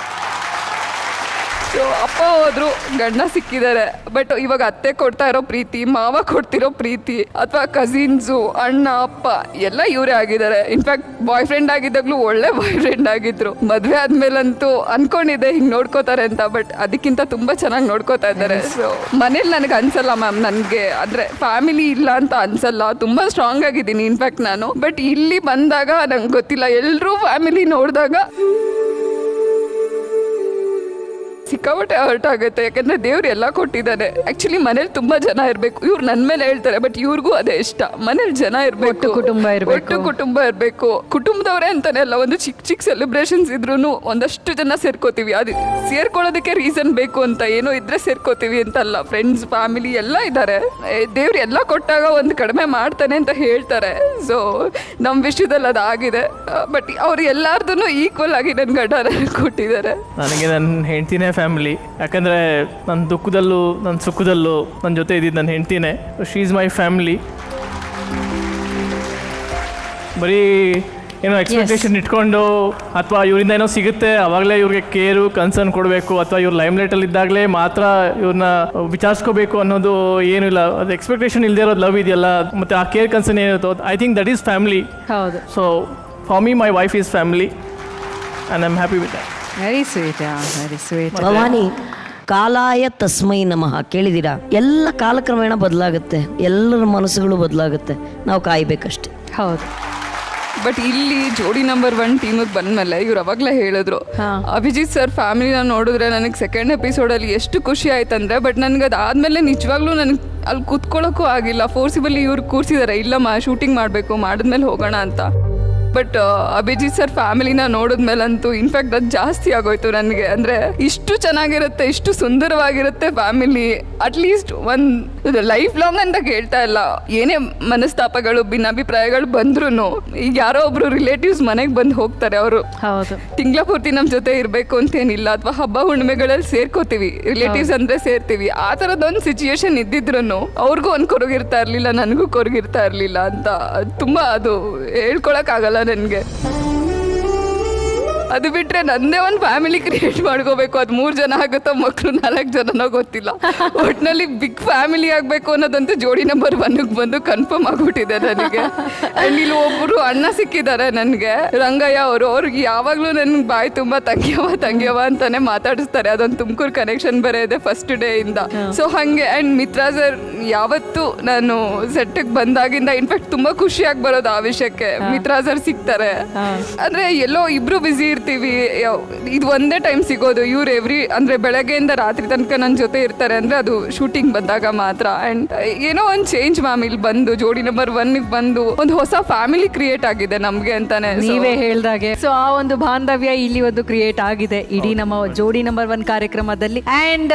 ಸೊ ಅಪ್ಪ ಹೋದ್ರು, ಗಂಡ ಸಿಕ್ಕಿದ್ದಾರೆ. ಬಟ್ ಇವಾಗ ಅತ್ತೆ ಕೊಡ್ತಾ ಇರೋ ಪ್ರೀತಿ, ಮಾವ ಕೊಡ್ತಿರೋ ಪ್ರೀತಿ ಅಥವಾ ಕಸಿನ್ಸು, ಅಣ್ಣ, ಅಪ್ಪ ಎಲ್ಲ ಇವರೇ ಆಗಿದ್ದಾರೆ. ಇನ್ಫ್ಯಾಕ್ಟ್ ಬಾಯ್ ಫ್ರೆಂಡ್ ಆಗಿದ್ದಾಗಲೂ ಒಳ್ಳೆ ಬಾಯ್ ಫ್ರೆಂಡ್ ಆಗಿದ್ರು. ಮದುವೆ ಆದ್ಮೇಲಂತೂ ಅನ್ಕೊಂಡಿದ್ದೆ ಹಿಂಗೆ ನೋಡ್ಕೋತಾರೆ ಅಂತ, ಬಟ್ ಅದಕ್ಕಿಂತ ತುಂಬ ಚೆನ್ನಾಗಿ ನೋಡ್ಕೋತಾ ಇದ್ದಾರೆ. ಸೊ ಮನೇಲಿ ನನಗೆ ಅನ್ಸಲ್ಲ ಮ್ಯಾಮ್, ನನಗೆ ಅಂದರೆ ಫ್ಯಾಮಿಲಿ ಇಲ್ಲ ಅಂತ ಅನ್ಸಲ್ಲ. ತುಂಬ ಸ್ಟ್ರಾಂಗ್ ಆಗಿದ್ದೀನಿ ಇನ್ಫ್ಯಾಕ್ಟ್ ನಾನು. ಬಟ್ ಇಲ್ಲಿ ಬಂದಾಗ ನಂಗೆ ಗೊತ್ತಿಲ್ಲ, ಎಲ್ಲರೂ ಫ್ಯಾಮಿಲಿ ನೋಡಿದಾಗ ಸಿಕ್ಕಾಪಟ್ಟೆ ಹರ್ಟ್ ಆಗುತ್ತೆ. ಯಾಕಂದ್ರೆ ದೇವ್ರು ಎಲ್ಲ ಕೊಟ್ಟಿದ್ದಾನೆ. ಆಕ್ಚುಲಿ ಮನೇಲಿ ತುಂಬಾ ಜನ ಇರಬೇಕು. ಇವ್ರು ನನ್ನ ಮೇಲೆ ಹೇಳ್ತಾರೆ, ಬಟ್ ಇವ್ರಿಗೂ ಅದೇ ಇಷ್ಟ. ಮನೇಲಿ ಜನ ಇರಬೇಕು, ಒಟ್ಟು ಕುಟುಂಬ ಇರಬೇಕು. ಕುಟುಂಬದವರೇ ಅಂತಾನೆ ಅಲ್ಲ, ಒಂದು ಚಿಕ್ಕ ಚಿಕ್ಕ ಸೆಲೆಬ್ರೇಷನ್ಸ್ ಇದ್ರೂ ಒಂದಷ್ಟು ಜನ ಸೇರ್ಕೋತೀವಿ. ಅದು ಸೇರ್ಕೊಳ್ಳೋದಕ್ಕೆ ರೀಸನ್ ಬೇಕು ಅಂತ ಏನೋ ಇದ್ರೆ ಸೇರ್ಕೋತೀವಿ ಅಂತ ಅಲ್ಲ. ಫ್ರೆಂಡ್ಸ್, ಫ್ಯಾಮಿಲಿ ಎಲ್ಲ ಇದ್ದಾರೆ. ದೇವ್ರು ಎಲ್ಲ ಕೊಟ್ಟಾಗ ಒಂದು ಕಡಿಮೆ ಮಾಡ್ತಾನೆ ಅಂತ ಹೇಳ್ತಾರೆ. ಸೊ ನಮ್ಮ ವಿಷಯದಲ್ಲಿ ಅದಾಗಿದೆ. ಬಟ್ ಅವ್ರು ಎಲ್ಲಾರ್ದು ಈಕ್ವಲ್ ಆಗಿ ನನ್ನ ಗಂಡ ಕೊಟ್ಟಿದ್ದಾರೆ. ನನಗೆ ನನ್ನ ಹೆಂಡ್ತಿನೇ ಫ್ಯಾಮಿಲಿ. ಯಾಕಂದರೆ ನನ್ನ ದುಃಖದಲ್ಲೂ ನನ್ನ ಸುಖದಲ್ಲೂ ನನ್ನ ಜೊತೆ ಇದ್ದಿದ್ದು ನನ್ನ ಹೆಂಡ್ತಿನೇ. She is my family. ಬರೀ ಏನೋ ಎಕ್ಸ್ಪೆಕ್ಟೇಷನ್ ಇಟ್ಕೊಂಡು ಅಥವಾ ಇವರಿಂದ ಏನೋ ಸಿಗುತ್ತೆ ಆವಾಗಲೇ ಇವ್ರಿಗೆ ಕೇರು ಕನ್ಸರ್ನ್ ಕೊಡಬೇಕು ಅಥವಾ ಇವ್ರು ಲೈಮ್ ಲೈಟಲ್ಲಿ ಇದ್ದಾಗಲೇ ಮಾತ್ರ ಇವ್ರನ್ನ ವಿಚಾರಿಸ್ಕೋಬೇಕು ಅನ್ನೋದು ಏನೂ ಇಲ್ಲ. ಅದು ಎಕ್ಸ್ಪೆಕ್ಟೇಷನ್ ಇಲ್ಲದೆ ಇರೋದು ಲವ್ ಇದೆಯಲ್ಲ, ಮತ್ತು ಆ ಕೇರ್ ಕನ್ಸರ್ನ್ ಏನಿರುತ್ತೋ I think that is family. ಹೌದು. So for me my wife is family and I am happy with that. Very sweet, very sweet. Bhavani, Kalaya Tasmai Namaha ಕೇಳಿದ್ದೀರಾ? ಎಲ್ಲ ಕಾಲಕ್ರಮೇಣ ಬದಲಾಗುತ್ತೆ, ಎಲ್ಲರ ಮನಸ್ಸುಗಳು ಬದಲಾಗುತ್ತೆ, ನಾವು ಕಾಯ್ಬೇಕಷ್ಟೆ. ಹೌದು. ಬಟ್ ಇಲ್ಲಿ ಜೋಡಿ ನಂಬರ್ 1 ಟೀಮಿಗೆ ಬಂದಮೇಲೆ ಇವ್ರು ಅವಾಗಲೇ ಹೇಳಿದ್ರು, ಅಭಿಜಿತ್ ಸರ್ ಫ್ಯಾಮಿಲಿನ ನೋಡಿದ್ರೆ ನನಗೆ ಸೆಕೆಂಡ್ ಎಪಿಸೋಡಲ್ಲಿ ಎಷ್ಟು ಖುಷಿ ಆಯ್ತಂದ್ರೆ, ಬಟ್ ನನಗೆ ಅದಾದಮೇಲೆ ನಿಜವಾಗ್ಲೂ ನನಗೆ ಅಲ್ಲಿ ಕೂತ್ಕೊಳ್ಳೋಕ್ಕೂ ಆಗಿಲ್ಲ. ಫೋರ್ಸಿಬಲಿ ಇವ್ರು ಕೂರಿಸಿದ್ದಾರೆ, ಇಲ್ಲಮ್ಮ ಶೂಟಿಂಗ್ ಮಾಡಬೇಕು, ಮಾಡಿದ್ಮೇಲೆ ಹೋಗೋಣ ಅಂತ. ಬಟ್ ಅಭಿಜಿತ್ ಸರ್ ಫ್ಯಾಮಿಲಿನ ನೋಡಿದ್ಮೇಲಂತೂ ಇನ್ಫ್ಯಾಕ್ಟ್ ಅದು ಜಾಸ್ತಿ ಆಗೋಯ್ತು ನನಗೆ. ಅಂದರೆ ಇಷ್ಟು ಚೆನ್ನಾಗಿರುತ್ತೆ, ಇಷ್ಟು ಸುಂದರವಾಗಿರುತ್ತೆ ಫ್ಯಾಮಿಲಿ. ಅಟ್ಲೀಸ್ಟ್ ಒಂದು ಲೈಫ್ ಲಾಂಗ್ ಅಂತ ಕೇಳ್ತಾ ಇಲ್ಲ. ಏನೇ ಮನಸ್ತಾಪಗಳು ಭಿನ್ನಾಭಿಪ್ರಾಯಗಳು ಬಂದ್ರೂ ಈಗ ಯಾರೋ ಒಬ್ರು ರಿಲೇಟಿವ್ಸ್ ಮನೆಗೆ ಬಂದು ಹೋಗ್ತಾರೆ. ಅವರು ಹೌದು ತಿಂಗಳ ಪೂರ್ತಿ ನಮ್ಮ ಜೊತೆ ಇರಬೇಕು ಅಂತೇನಿಲ್ಲ, ಅಥವಾ ಹಬ್ಬ ಹುಣ್ಣಿಮೆಗಳಲ್ಲಿ ಸೇರ್ಕೋತೀವಿ, ರಿಲೇಟಿವ್ಸ್ ಅಂದರೆ ಸೇರ್ತೀವಿ. ಆ ಥರದೊಂದು ಸಿಚುಯೇಷನ್ ಇದ್ದಿದ್ರು ಅವ್ರಿಗೂ ಒಂದು ಕೊರಗಿರ್ತಾ ಇರಲಿಲ್ಲ, ನನಗೂ ಕೊರಗಿರ್ತಾ ಇರಲಿಲ್ಲ ಅಂತ ತುಂಬ ಅದು ಹೇಳ್ಕೊಳಕ್ಕಾಗಲ್ಲ ನನಗೆ. ಅದು ಬಿಟ್ಟರೆ ನನ್ನದೇ ಒಂದು ಫ್ಯಾಮಿಲಿ ಕ್ರಿಯೇಟ್ ಮಾಡ್ಕೋಬೇಕು. ಅದು 3 ಜನ ಆಗುತ್ತೋ ಮಕ್ಕಳು 4 ಜನನೋ ಗೊತ್ತಿಲ್ಲ. ಒಟ್ಟಿನಲ್ಲಿ ಬಿಗ್ ಫ್ಯಾಮಿಲಿ ಆಗಬೇಕು ಅನ್ನೋದಂತೂ ಜೋಡಿ ನಂಬರ್ 1ಗೆ ಬಂದು ಕನ್ಫರ್ಮ್ ಆಗಿಬಿಟ್ಟಿದೆ ನನಗೆ. ಆ್ಯಂಡ್ ಇಲ್ಲಿ ಒಬ್ಬರು ಅಣ್ಣ ಸಿಕ್ಕಿದ್ದಾರೆ ನನಗೆ, ರಂಗಯ್ಯ ಅವರು. ಅವ್ರಿಗೆ ಯಾವಾಗಲೂ ನನಗೆ ಬಾಯಿ ತುಂಬ ತಂಗ್ಯವ ಅಂತಾನೆ ಮಾತಾಡಿಸ್ತಾರೆ. ಅದೊಂದು ತುಮಕೂರು ಕನೆಕ್ಷನ್ ಬೇರೆ ಇದೆ ಫಸ್ಟ್ ಡೇ ಇಂದ. ಸೊ ಹಾಗೆ. ಆ್ಯಂಡ್ ಮಿತ್ರಾ ಸರ್ ಯಾವತ್ತೂ ನಾನು ಸೆಟ್ಟಿಗೆ ಬಂದಾಗಿಂದ ಇನ್ಫ್ಯಾಕ್ಟ್ ತುಂಬ ಖುಷಿಯಾಗಿ ಬರೋದು ಆ ವಿಷಯಕ್ಕೆ. ಮಿತ್ರಾ ಸರ್ ಸಿಗ್ತಾರೆ ಅಂದರೆ ಎಲ್ಲೋ ಇಬ್ಬರು ಬ್ಯುಸಿ ಇರ್ತೀವಿ, ಇದು ಒಂದೇ ಟೈಮ್ ಸಿಗೋದು. ಇವ್ರು ಅಂದರೆ ಬೆಳಗ್ಗೆಯಿಂದ ರಾತ್ರಿ ತನಕ ನನ್ನ ಜೊತೆ ಇರ್ತಾರೆ ಅಂದರೆ ಅದು ಶೂಟಿಂಗ್ ಬಂದಾಗ ಮಾತ್ರ. ಆ್ಯಂಡ್ ಏನೋ ಒಂದು ಚೇಂಜ್ ಮ್ಯಾಮ್ ಇಲ್ಲಿ ಬಂದು ಜೋಡಿ ನಂಬರ್ 1ಗೆ ಬಂದು ಒಂದು ಹೊಸ ಫ್ಯಾಮಿಲಿ ಕ್ರಿಯೇಟ್ ಆಗಿದೆ ನಮಗೆ ಅಂತಾನೆ ನೀವೇ ಹೇಳ್ದಾಗೆ. ಸೊ ಆ ಒಂದು ಬಾಂಧವ್ಯ ಇಲ್ಲಿ ಒಂದು ಕ್ರಿಯೇಟ್ ಆಗಿದೆ ಇಡೀ ನಮ್ಮ ಜೋಡಿ ನಂಬರ್ 1 ಕಾರ್ಯಕ್ರಮದಲ್ಲಿ. ಆ್ಯಂಡ್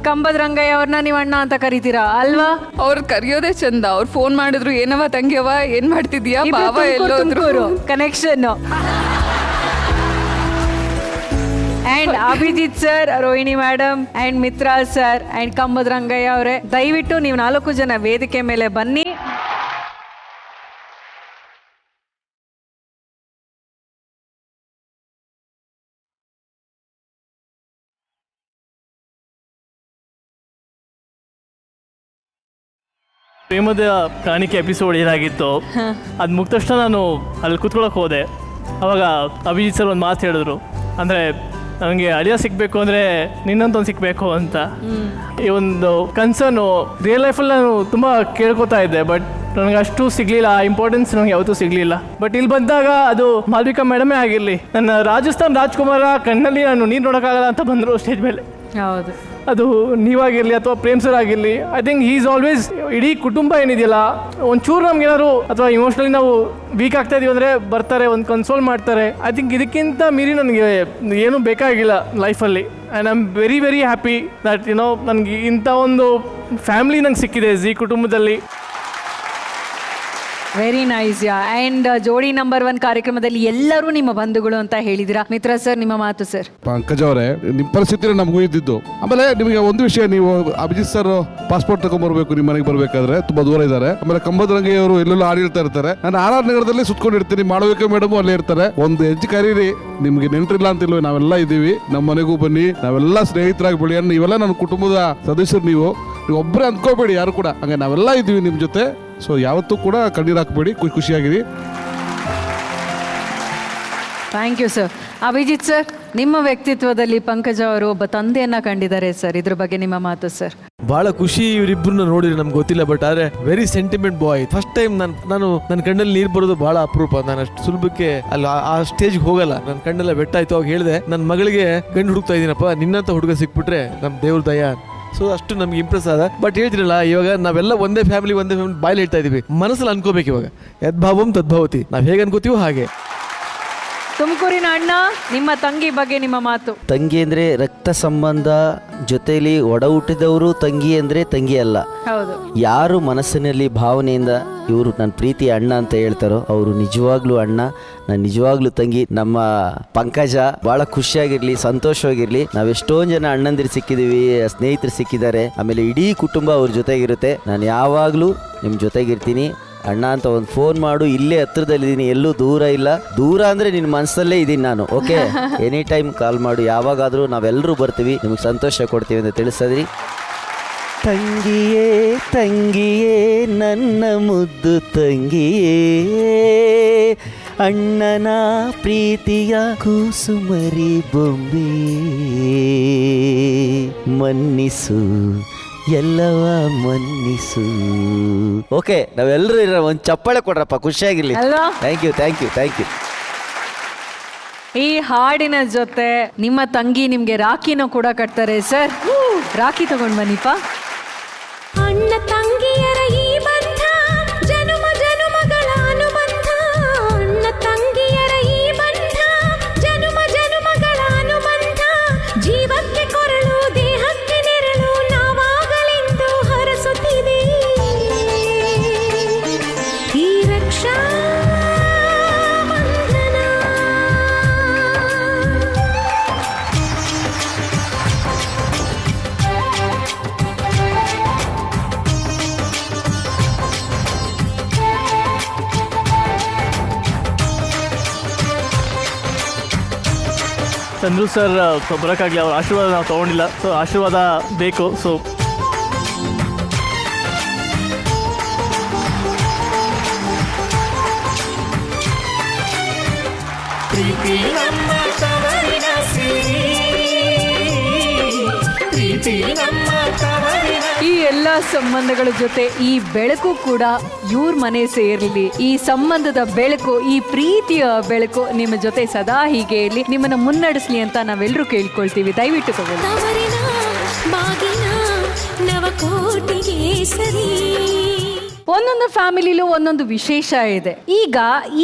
ಕಂಬದ ರಂಗಯ್ಯ ಅವ್ರನ್ನ ನೀವು ಅಣ್ಣ ಅಂತ ಕರಿತೀರಾ ಅಲ್ವಾ? ಅವ್ರು ಕರೆಯೋದೇ ಚಂದ. ಅವ್ರು ಫೋನ್ ಮಾಡಿದ್ರು, ಏನವ ತಂಗ್ಯವ, ಏನ್ ಮಾಡ್ತಿದ್ಯಾ, ಬಾವ ಎಲ್ಲೋದ್ರು connection. And Abhijit sir, Rohini madam and Mitra sir and Kambada Rangaiah ಅವರೇ, ದಯವಿಟ್ಟು ನೀವು 4 ಜನ ವೇದಿಕೆ ಮೇಲೆ ಬನ್ನಿ. ಪ್ರೇಮದ ಕಾಣಿಕೆ ಎಪಿಸೋಡ್ ಏನಾಗಿತ್ತು ಅದು ಮುಗಿದ ತಕ್ಷಣ ನಾನು ಅಲ್ಲಿ ಕೂತ್ಕೊಳ್ಳೋಕೆ ಹೋದೆ. ಅವಾಗ ಅಭಿಜಿತ್ ಸರ್ ಒಂದು ಮಾತು ಹೇಳಿದ್ರು, ಅಂದರೆ ನನಗೆ ಅಳಿಯ ಸಿಗಬೇಕು ಅಂದರೆ ನಿನ್ನಂತೊಂದು ಸಿಗಬೇಕು ಅಂತ. ಈ ಒಂದು ಕನ್ಸರ್ನು ರಿಯಲ್ ಲೈಫಲ್ಲಿ ನಾನು ತುಂಬ ಕೇಳ್ಕೊತಾ ಇದ್ದೆ, ಬಟ್ ನನಗೆ ಅಷ್ಟು ಸಿಗಲಿಲ್ಲ. ಆ ಇಂಪಾರ್ಟೆನ್ಸ್ ನನಗೆ ಯಾವತ್ತೂ ಸಿಗಲಿಲ್ಲ. ಬಟ್ ಇಲ್ಲಿ ಬಂದಾಗ ಅದು ಮಾಲ್ವಿಕಾ ಮೇಡಮೇ ಆಗಿರಲಿ, ನನ್ನ ರಾಜಸ್ಥಾನ್ ರಾಜ್ಕುಮಾರ ಕಣ್ಣಲ್ಲಿ ನಾನು ನೀರು ನೋಡೋಕ್ಕಾಗಲ್ಲ ಅಂತ ಬಂದರು ಸ್ಟೇಜ್ ಮೇಲೆ. ಹೌದು. ಅದು ನೀವಾಗಿರಲಿ ಅಥವಾ ಪ್ರೇಮ್ ಸರ್ ಆಗಿರಲಿ, I think he is always, ಇಡೀ ಕುಟುಂಬ ಏನಿದೆಯಲ್ಲ, ಒಂಚೂರು ನಮ್ಗೇನಾದ್ರು ಅಥವಾ ಇಮೋಷ್ನಲಿ ನಾವು ವೀಕ್ ಆಗ್ತಾ ಇದೀವಿ ಅಂದರೆ ಬರ್ತಾರೆ, ಒಂದು ಕನ್ಸೋಲ್ ಮಾಡ್ತಾರೆ. ಐ ಥಿಂಕ್ ಇದಕ್ಕಿಂತ ಮೀರಿ ನನಗೆ ಏನೂ ಬೇಕಾಗಿಲ್ಲ ಲೈಫಲ್ಲಿ. And I am very very happy that ನನಗೆ ಇಂಥ ಒಂದು ಫ್ಯಾಮಿಲಿ ನಂಗೆ ಸಿಕ್ಕಿದೆ ಜಿ ಕುಟುಂಬದಲ್ಲಿ. Very nice. ಯಾ. ಆ್ಯಂಡ್ ಜೋಡಿ ನಂಬರ್ 1 ಕಾರ್ಯಕ್ರಮದಲ್ಲಿ ಎಲ್ಲರೂ ನಿಮ್ಮ ಬಂಧುಗಳು ಅಂತ ಹೇಳಿದಿರಾ. ಮಿತ್ರ ಸರ್, ನಿಮ್ಮ ಮಾತು ಸರ್. ಪಂಕಜ್ ಅವರೇ, ನಿಮ್ಮ ಪರಿಸ್ಥಿತಿ ನಮಗೂ ಇದ್ದಿದ್ದು. ಆಮೇಲೆ ನಿಮಗೆ ಒಂದು ವಿಷಯ, ನೀವು ಅಭಿಜಿತ್ ಸರ್ ಪಾಸ್ಪೋರ್ಟ್ ತಗೊಂಡ್ಬರ್ಬೇಕು, ನಿಮ್ಮ ಮನೆಗೆ ಬರ್ಬೇಕಾದ್ರೆ ತುಂಬಾ ದೂರ ಇದ್ದಾರೆ. ಆಮೇಲೆ ಕಂಬದ ರಂಗಯ್ಯವರು ಎಲ್ಲೆಲ್ಲೋ ಆಡಿರ್ತಾ ಇರ್ತಾರೆ. ನಾನು RR ನಗರದಲ್ಲಿ ಸುತ್ಕೊಂಡಿರ್ತೀನಿ, ಮಾಳವಿಕಾ ಮೇಡಮ್ ಅಲ್ಲೇ ಇರ್ತಾರೆ. ಒಂದು ಹೆಜ್ಜೆ ಕರೀರಿ, ನಿಮ್ಗೆ ನೆಂಟ್ರಿಲ್ಲ ಅಂತಿಲ್ವ, ನಾವೆಲ್ಲ ಇದ್ದೀವಿ, ನಮ್ಮ ಮನೆಗೂ ಬನ್ನಿ, ನಾವೆಲ್ಲ ಸ್ನೇಹಿತರಾಗಿ ಬೆಳಿ. ನೀವೆಲ್ಲ ನನ್ನ ಕುಟುಂಬದ ಸದಸ್ಯರು, ನೀವು ಒಬ್ಬರೇ ಅಂದ್ಕೋಬೇಡಿ ಯಾರು ಕೂಡ, ಹಂಗೆ ನಾವೆಲ್ಲ ಇದ್ದೀವಿ ನಿಮ್ಮ ಜೊತೆ. ಸೊ ಯಾವತ್ತೂ ಕೂಡ ಕಣ್ಣೀರು ಹಾಕಬೇಡಿ, ಖುಷಿಯಾಗಿರಿ. Thank you sir. Abhijit sir, ನಿಮ್ಮ ವ್ಯಕ್ತಿತ್ವದಲ್ಲಿ ಪಂಕಜ ಅವರು ಒಬ್ಬ ತಂದೆಯನ್ನ ಕಂಡಿದ್ದಾರೆ ಸರ್, ಇದ್ರ ಬಗ್ಗೆ ನಿಮ್ಮ ಮಾತು ಸರ್. ಬಹಳ ಖುಷಿ ಇವರಿಬ್ಬರನ್ನ ನೋಡಿದ್ರೆ ನಮ್ಗೆ ಗೊತ್ತಿಲ್ಲ, ಬಟ್ ಆದ್ರೆ ವೆರಿ ಸೆಂಟಿಮೆಂಟ್ ಬಾಯ್. ಫಸ್ಟ್ ಟೈಮ್ ನಾನು ನನ್ನ ಕಣ್ಣಲ್ಲಿ ನೀರು ಬರೋದು ಬಹಳ ಅಪರೂಪ. ನಾನು ಅಷ್ಟು ಸುಲಭಕ್ಕೆ ಅಲ್ಲಿ ಆ ಸ್ಟೇಜ್ಗೆ ಹೋಗಲ್ಲ. ನನ್ನ ಕಣ್ಣೆಲ್ಲ ಬೆಟ್ಟಾಯ್ತು. ಅವಾಗ ಹೇಳಿದೆ ನನ್ನ ಮಗಳಿಗೆ ಗಂಡು ಹುಡುಕ್ತಾ ಇದೀನಪ್ಪ, ನಿನ್ನಂತ ಹುಡುಗ ಸಿಕ್ಬಿಟ್ರೆ ನಮ್ ದೇವ್ರ ದಯ. ಸೊ ಅಷ್ಟು ನಮ್ಗೆ ಇಂಪ್ರೆಸ್ ಆದ. ಬಟ್ ಹೇಳ್ತಿರಲ್ಲ, ಇವಾಗ ನಾವೆಲ್ಲ ಒಂದೇ ಫ್ಯಾಮಿಲಿ ಬಾಯಲ್ಲಿ ಹೇಳ್ತಾ ಇದೀವಿ, ಮನಸ್ಸಲ್ಲಿ ಅನ್ಕೋಬೇಕು. ಇವಾಗ ಯದ್ಭಾವಂ ತದ್ಭವತಿ, ನಾವ್ ಹೇಗೆ ಅನ್ಕೋತೀವೋ ಹಾಗೆ. ತುಮಕೂರಿನ ಅಣ್ಣ, ನಿಮ್ಮ ತಂಗಿ ಬಗ್ಗೆ ನಿಮ್ಮ ಮಾತು. ತಂಗಿ ಅಂದ್ರೆ ರಕ್ತ ಸಂಬಂಧ, ಜೊತೆಲಿ ಒಡ ಹುಟ್ಟಿದವರು ತಂಗಿ ಅಂದ್ರೆ ತಂಗಿ ಅಲ್ಲ. ಹೌದು. ಯಾರು ಮನಸ್ಸಿನಲ್ಲಿ ಭಾವನೆಯಿಂದ ಇವರು ನನ್ನ ಪ್ರೀತಿ ಅಣ್ಣ ಅಂತ ಹೇಳ್ತಾರೋ ಅವರು ನಿಜವಾಗ್ಲೂ ಅಣ್ಣ, ನಾನು ನಿಜವಾಗ್ಲೂ ತಂಗಿ. ನಮ್ಮ ಪಂಕಜ ಬಹಳ ಖುಷಿಯಾಗಿರ್ಲಿ, ಸಂತೋಷವಾಗಿರ್ಲಿ. ನಾವೆಷ್ಟೊಂದು ಜನ ಅಣ್ಣಂದಿರು ಸಿಕ್ಕಿದೀವಿ, ಸ್ನೇಹಿತರು ಸಿಕ್ಕಿದ್ದಾರೆ. ಆಮೇಲೆ ಇಡೀ ಕುಟುಂಬ ಅವ್ರ ಜೊತೆಗಿರುತ್ತೆ. ನಾನು ಯಾವಾಗ್ಲೂ ನಿಮ್ಮ ಜೊತೆಗಿರ್ತೀನಿ. ಅಣ್ಣ ಅಂತ ಒಂದು ಫೋನ್ ಮಾಡು, ಇಲ್ಲೇ ಹತ್ರದಲ್ಲಿದ್ದೀನಿ, ಎಲ್ಲೂ ದೂರ ಇಲ್ಲ. ದೂರ ಅಂದ್ರೆ ನಿನ್ನ ಮನಸ್ಸಲ್ಲೇ ಇದ್ದೀನಿ ನಾನು. ಓಕೆ, ಎನಿ ಟೈಮ್ ಕಾಲ್ ಮಾಡು, ಯಾವಾಗಾದ್ರೂ ನಾವೆಲ್ಲರೂ ಬರ್ತೀವಿ, ನಿಮಗೆ ಸಂತೋಷ ಕೊಡ್ತೀವಿ ಅಂತ ತಿಳಿಸಿದ್ರಿ. ತಂಗಿಯೇ ತಂಗಿಯೇ ನನ್ನ ಮುದ್ದು ತಂಗಿಯೇ, ಅಣ್ಣನ ಪ್ರೀತಿಯ ಕೂಸುಮರಿ ಬೊಂಬೆ, ಮನ್ನಿಸು ಎಲ್ಲವ ಮನ್ನಿಸು. ಓಕೆ, ನಾವೆಲ್ಲರೂ ಇರೋ ಒಂದು ಚಪ್ಪಾಳೆ ಕೊಡ್ರಪ್ಪ, ಖುಷಿಯಾಗಿರ್ಲಿ. Thank you. ಈ ಹಾಡಿನ ಜೊತೆ ನಿಮ್ಮ ತಂಗಿ ನಿಮ್ಗೆ ರಾಖಿನೂ ಕೂಡ ಕಟ್ತಾರೆ. ಸರ್, ರಾಖಿ ತಗೊಂಡ್ ಬನ್ನಿಪ್ಪ. ಅಣ್ಣ ತಂಗಿಯರ ಈ ಬಂಧ ಜನುಮ ಜನುಮಗಳ ಅನುಬಂಧ. ಅಣ್ಣ ತಂಗಿಯರ ಈ ಬಂಧ ಜನುಮ ಜನುಮಗಳ ಅನುಬಂಧ. ಜೀವಕ್ಕೆ ಕೊರಳು, ದೇಹಕ್ಕೆ ನೆರಳು, ನಾವಾಗಲೆಂದು ಹರಸುತ್ತಿದೆ ಈ ರಕ್ಷಾ ಚಂದ್ರು ಸರ್ ಬರೋಕ್ಕಾಗಲಿ, ಅವ್ರ ಆಶೀರ್ವಾದ ನಾವು ತೊಗೊಂಡಿಲ್ಲ. ಸೊ ಆಶೀರ್ವಾದ ಬೇಕು. ಸೊ ಪ್ರೀತಿ ನಮ್ಮ ತವರಿನ ಸಿರಿ, ಪ್ರೀತಿ ನಮ್ಮ ತವರಿನ. ಈ ಎಲ್ಲ ಸಂಬಂಧಗಳ ಜೊತೆ ಈ ಬೆಳಕು ಕೂಡ ಇವ್ರ ಮನೆ ಸೇರ್ಲಿ. ಈ ಸಂಬಂಧದ ಬೆಳಕು, ಈ ಪ್ರೀತಿಯ ಬೆಳಕು ನಿಮ್ಮ ಜೊತೆ ಸದಾ ಹೀಗೆ ಇರಲಿ, ನಿಮ್ಮನ್ನ ಮುನ್ನಡೆಸ್ಲಿ ಅಂತ ನಾವೆಲ್ಲರೂ ಕೇಳ್ಕೊಳ್ತೀವಿ. ದಯವಿಟ್ಟು ತಗೊಳ್ಳಿ. ತವರಿನ ಬಾಗಿನ ನವಕೋಟಿಗೆ ಸರಿ. ಒಂದೊಂದು ಫ್ಯಾಮಿಲಿಲೂ ಒಂದೊಂದು ವಿಶೇಷ ಇದೆ. ಈಗ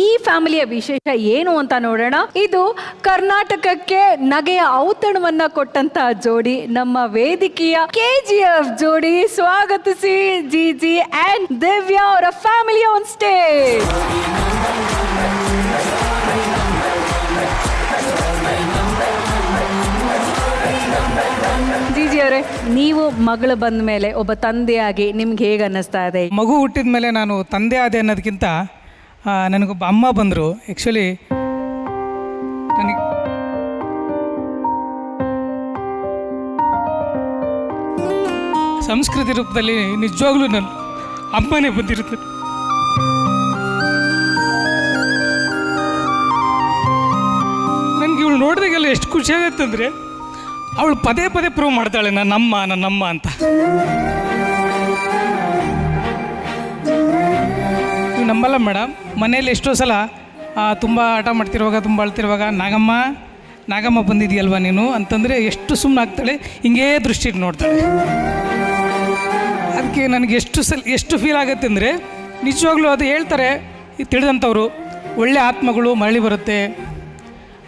ಈ ಫ್ಯಾಮಿಲಿಯ ವಿಶೇಷ ಏನು ಅಂತ ನೋಡೋಣ. ಇದು ಕರ್ನಾಟಕಕ್ಕೆ ನಗೆಯ ಔತಣವನ್ನ ಕೊಟ್ಟಂತ ಜೋಡಿ, ನಮ್ಮ ವೇದಿಕೆಯ KGF ಜೋಡಿ. ಸ್ವಾಗತಿಸಿ ಜಿಜಿ ಅಂಡ್ ದಿವ್ಯಾ ಅವರ ಫ್ಯಾಮಿಲಿ ಆನ್ ಸ್ಟೇಜ್. ಜಿಜಿ ಅವರೇ, ನೀವು ಮಗಳು ಬಂದ ಮೇಲೆ ಒಬ್ಬ ತಂದೆಯಾಗಿ ನಿಮ್ಗೆ ಹೇಗೆ ಅನ್ನಿಸ್ತಾ ಇದೆ? ಮಗು ಹುಟ್ಟಿದ ಮೇಲೆ ನಾನು ತಂದೆ ಆದೆ ಅನ್ನೋದಕ್ಕಿಂತ ನನಗೊಬ್ಬ ಅಮ್ಮ ಬಂದರು. ಆ್ಯಕ್ಚುಲಿ ನನಗೆ ಸಂಸ್ಕೃತಿ ರೂಪದಲ್ಲಿ ನಿಜವಾಗ್ಲೂ ನಾನು ಅಮ್ಮನೇ ಬಂದಿರುತ್ತೆ. ನನಗೆ ಇವಳು ನೋಡಿದಾಗೆಲ್ಲ ಎಷ್ಟು ಖುಷಿ ಆಗುತ್ತಂದರೆ, ಅವಳು ಪದೇ ಪದೇ ಪ್ರೂವ್ ಮಾಡ್ತಾಳೆ ನನ್ನಮ್ಮ ಅಂತ. ನೀವು ನಂಬಲ್ಲ ಮೇಡಮ್, ಮನೆಯಲ್ಲಿ ಎಷ್ಟೋ ಸಲ ತುಂಬ ಆಟ ಮಾಡ್ತಿರುವಾಗ, ತುಂಬ ಅಳ್ತಿರುವಾಗ, ನಾಗಮ್ಮ ಬಂದಿದೆಯಲ್ವ ನೀನು ಅಂತಂದರೆ ಎಷ್ಟು ಸುಮ್ಮನೆ ಆಗ್ತಾಳೆ, ಹಿಂಗೇ ದೃಷ್ಟಿ ನೋಡ್ತಾಳೆ. ಅದಕ್ಕೆ ನನಗೆ ಎಷ್ಟು ಫೀಲ್ ಆಗುತ್ತೆ ಅಂದರೆ, ನಿಜವಾಗ್ಲೂ ಅದು ಹೇಳ್ತಾರೆ ತಿಳಿದಂಥವ್ರು, ಒಳ್ಳೆ ಆತ್ಮಗಳು ಮರಳಿ ಬರುತ್ತೆ,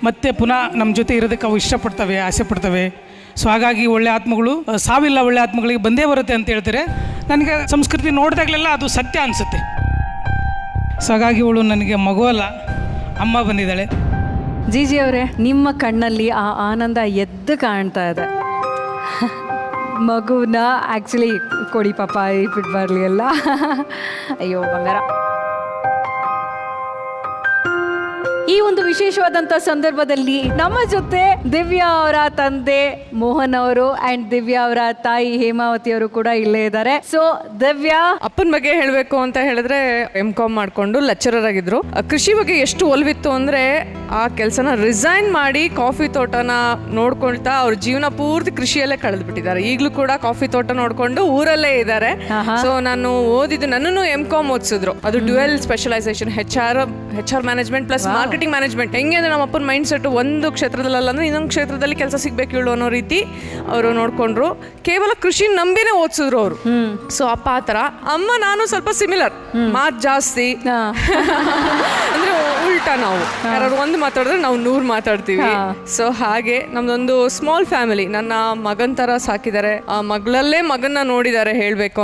ಮತ್ತೆ ಪುನಃ ನಮ್ಮ ಜೊತೆ ಇರೋದಕ್ಕೆ ಅವು ಇಷ್ಟಪಡ್ತವೆ, ಆಸೆ ಪಡ್ತವೆ. ಸೊ ಹಾಗಾಗಿ ಒಳ್ಳೆ ಆತ್ಮಗಳು ಸಾವಿಲ್ಲ, ಒಳ್ಳೆ ಆತ್ಮಗಳಿಗೆ ಬಂದೇ ಬರುತ್ತೆ ಅಂತ ಹೇಳ್ತಾರೆ. ನನಗೆ ಸಂಸ್ಕೃತಿ ನೋಡಿದಾಗಲೆಲ್ಲ ಅದು ಸತ್ಯ ಅನಿಸುತ್ತೆ. ಸೊ ಹಾಗಾಗಿ ಇವಳು ನನಗೆ ಮಗು ಅಲ್ಲ, ಅಮ್ಮ ಬಂದಿದ್ದಾಳೆ. ಜಿಜಿ ಅವರೇ, ನಿಮ್ಮ ಕಣ್ಣಲ್ಲಿ ಆ ಆನಂದ ಎದ್ದು ಕಾಣ್ತಾ ಇದೆ. ಮಗುನ ಆ್ಯಕ್ಚುಲಿ ಕೊಡಿ ಪಾಪ, ಬಿಟ್ಟು ಬರಲಿ ಎಲ್ಲ. ಅಯ್ಯೋ ಬಂಗಾರ. ಈ ಒಂದು ವಿಶೇಷವಾದಂತ ಸಂದರ್ಭದಲ್ಲಿ ನಮ್ಮ ಜೊತೆ ದಿವ್ಯಾ ಅವರ ತಂದೆ ಮೋಹನ್ ಅವರು ಅಂಡ್ ದಿವ್ಯಾ ಅವರ ತಾಯಿ ಹೇಮಾವತಿ ಅವರು ಕೂಡ ಇಲ್ಲೇ ಇದ್ದಾರೆ. ಸೊ ದಿವ್ಯಾ, ಅಪ್ಪನ ಬಗ್ಗೆ ಹೇಳಬೇಕು ಅಂತ ಹೇಳಿದ್ರೆ M.Com ಮಾಡ್ಕೊಂಡು ಲೆಕ್ಚರರ್ ಆಗಿದ್ರು. ಕೃಷಿ ಬಗ್ಗೆ ಎಷ್ಟು ಒಲವಿತ್ತು ಅಂದ್ರೆ ಆ ಕೆಲಸನ ರಿಸೈನ್ ಮಾಡಿ ಕಾಫಿ ತೋಟನ ನೋಡ್ಕೊಳ್ತಾ ಅವ್ರ ಜೀವನ ಪೂರ್ತಿ ಕೃಷಿಯಲ್ಲೇ ಕಳೆದು ಬಿಟ್ಟಿದ್ದಾರೆ. ಈಗಲೂ ಕೂಡ ಕಾಫಿ ತೋಟ ನೋಡ್ಕೊಂಡು ಊರಲ್ಲೇ ಇದ್ದಾರೆ. ಸೊ ನಾನು ಓದಿದ್ದು, ನನ್ನನ್ನು M.Com ಓದಿಸಿದ್ರು. ಅದು dual specialisation, HR management plus marketing management. ಹೆಂಗೆ ಅಂದ್ರೆ ನಮ್ಮ ಅಪ್ಪನ ಮೈಂಡ್ ಸೆಟ್ ಒಂದು ಕ್ಷೇತ್ರದಲ್ಲ ಅಂದ್ರೆ ಇನ್ನೊಂದು ಕ್ಷೇತ್ರದಲ್ಲಿ ಕೆಲಸ ಸಿಗ್ಬೇಕು ಹೇಳು ಅನ್ನೋ ರೀತಿ ಅವರು ನೋಡ್ಕೊಂಡ್ರು. ಕೇವಲ ಕೃಷಿ ನಂಬಿನೇ ಓದಿಸಿದ್ರು ಅವರು. ಸೊ ಅಪ್ಪ ಆ ಥರ. ಅಮ್ಮ ನಾನು ಸ್ವಲ್ಪ ಸಿಮಿಲರ್, ಮಾತು ಜಾಸ್ತಿ ಅಂದ್ರೆ ಉಲ್ಟಾ. ನಾವು ಯಾರು ಒಂದು ಮಾತಾಡಿದ್ರೆ ನಾವು 100 ಮಾತಾಡ್ತೀವಿ. ಸೊ ಹಾಗೆ ನಮ್ದೊಂದು ಸ್ಮಾಲ್ ಫ್ಯಾಮಿಲಿ. ನನ್ನ ಮಗನ್ ತರ ಸಾಕಿದ್ದಾರೆ, ಆ ಮಗಳಲ್ಲೇ ಮಗನ್ನ ನೋಡಿದ್ದಾರೆ. ಹೇಳ್ಬೇಕು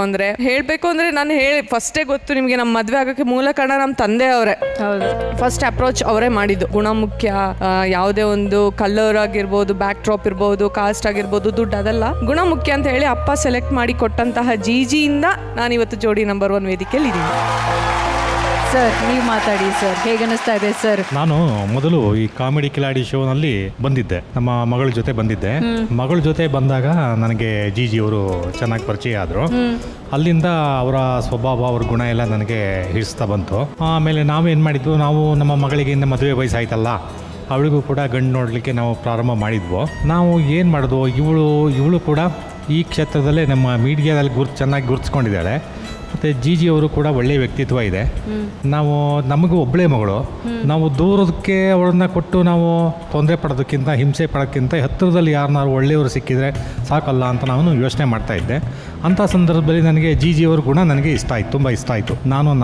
ಅಂದ್ರೆ ನಾನು ಫಸ್ಟೇ ಗೊತ್ತು ನಿಮ್ಗೆ, ನಮ್ಮ ಮದ್ವೆ ಆಗೋಕ್ಕೆ ಮೂಲ ಕಾರಣ ನಮ್ಮ ತಂದೆ ಅವರೇ. ಫಸ್ಟ್ ಅಪ್ರೋಚ್ ಅವರೇ ಮಾಡಿದ್ದು. ಗುಣ ಮುಖ್ಯ, ಯಾವುದೇ ಒಂದು ಕಲರ್ ಆಗಿರ್ಬೋದು, ಬ್ಯಾಕ್ ಡ್ರಾಪ್ ಇರ್ಬೋದು, ಕಾಸ್ಟ್ ಆಗಿರ್ಬೋದು, ದುಡ್ಡು ಅದೆಲ್ಲ ಗುಣ ಮುಖ್ಯ ಅಂತ ಹೇಳಿ ಅಪ್ಪ ಸೆಲೆಕ್ಟ್ ಮಾಡಿ ಕೊಟ್ಟಂತಹ ಜಿಜಿಯಿಂದ ನಾನು ಇವತ್ತು ಜೋಡಿ ನಂಬರ್ 1 ವೇದಿಕೆಯಲ್ಲಿ ಇದ್ದೀನಿ. ಸರ್ ನೀವು ಮಾತಾಡಿ ಸರ್, ಹೇಗೆ ಅನಿಸ್ತಾ ಇದೆ ಸರ್? ನಾನು ಮೊದಲು ಈ ಕಾಮಿಡಿ ಕಿಲಾಡಿ ಶೋನಲ್ಲಿ ಬಂದಿದ್ದೆ, ನಮ್ಮ ಮಗಳ ಜೊತೆ ಬಂದಿದ್ದೆ. ಮಗಳ ಜೊತೆ ಬಂದಾಗ ನನಗೆ ಜಿಜಿ ಅವರು ಚೆನ್ನಾಗಿ ಪರಿಚಯ ಆದರು. ಅಲ್ಲಿಂದ ಅವರ ಸ್ವಭಾವ, ಅವ್ರ ಗುಣ ಎಲ್ಲ ನನಗೆ ಹಿಡಿಸ್ತಾ ಬಂತು. ಆಮೇಲೆ ನಾವೇನು ಮಾಡಿದ್ವು, ನಾವು ನಮ್ಮ ಮಗಳಿಗೆ ಇನ್ನು ಮದುವೆ ವಯಸ್ಸಾಯ್ತಲ್ಲ, ಅವಳಿಗೂ ಕೂಡ ಗಂಡು ನೋಡಲಿಕ್ಕೆ ನಾವು ಪ್ರಾರಂಭ ಮಾಡಿದ್ವು. ನಾವು ಏನು ಮಾಡಿದ್ವು, ಇವಳು ಕೂಡ ಈ ಕ್ಷೇತ್ರದಲ್ಲೇ ನಮ್ಮ ಮೀಡಿಯಾದಲ್ಲಿ ಚೆನ್ನಾಗಿ ಗುರುತಿಸ್ಕೊಂಡಿದ್ದಾಳೆ. ಮತ್ತು ಜಿಜಿ ಅವರು ಕೂಡ ಒಳ್ಳೆಯ ವ್ಯಕ್ತಿತ್ವ ಇದೆ. ನಾವು ನಮಗೂ ಒಬ್ಬಳೇ ಮಗಳು, ನಾವು ದೂರದಕ್ಕೆ ಅವಳನ್ನ ಕೊಟ್ಟು ನಾವು ತೊಂದರೆ ಪಡೋದಕ್ಕಿಂತ, ಹಿಂಸೆ ಪಡೋಕ್ಕಿಂತ ಹತ್ತಿರದಲ್ಲಿ ಯಾರನ್ನಾರು ಒಳ್ಳೆಯವರು ಸಿಕ್ಕಿದರೆ ಸಾಕಲ್ಲ ಅಂತ ನಾನು ಯೋಚನೆ ಮಾಡ್ತಾಯಿದ್ದೆ. ಅಂಥ ಸಂದರ್ಭದಲ್ಲಿ ನನಗೆ ಜಿಜಿ ಅವ್ರ ಗುಣ ನನಗೆ ಇಷ್ಟ ಆಯಿತು, ತುಂಬ ಇಷ್ಟ ಆಯಿತು.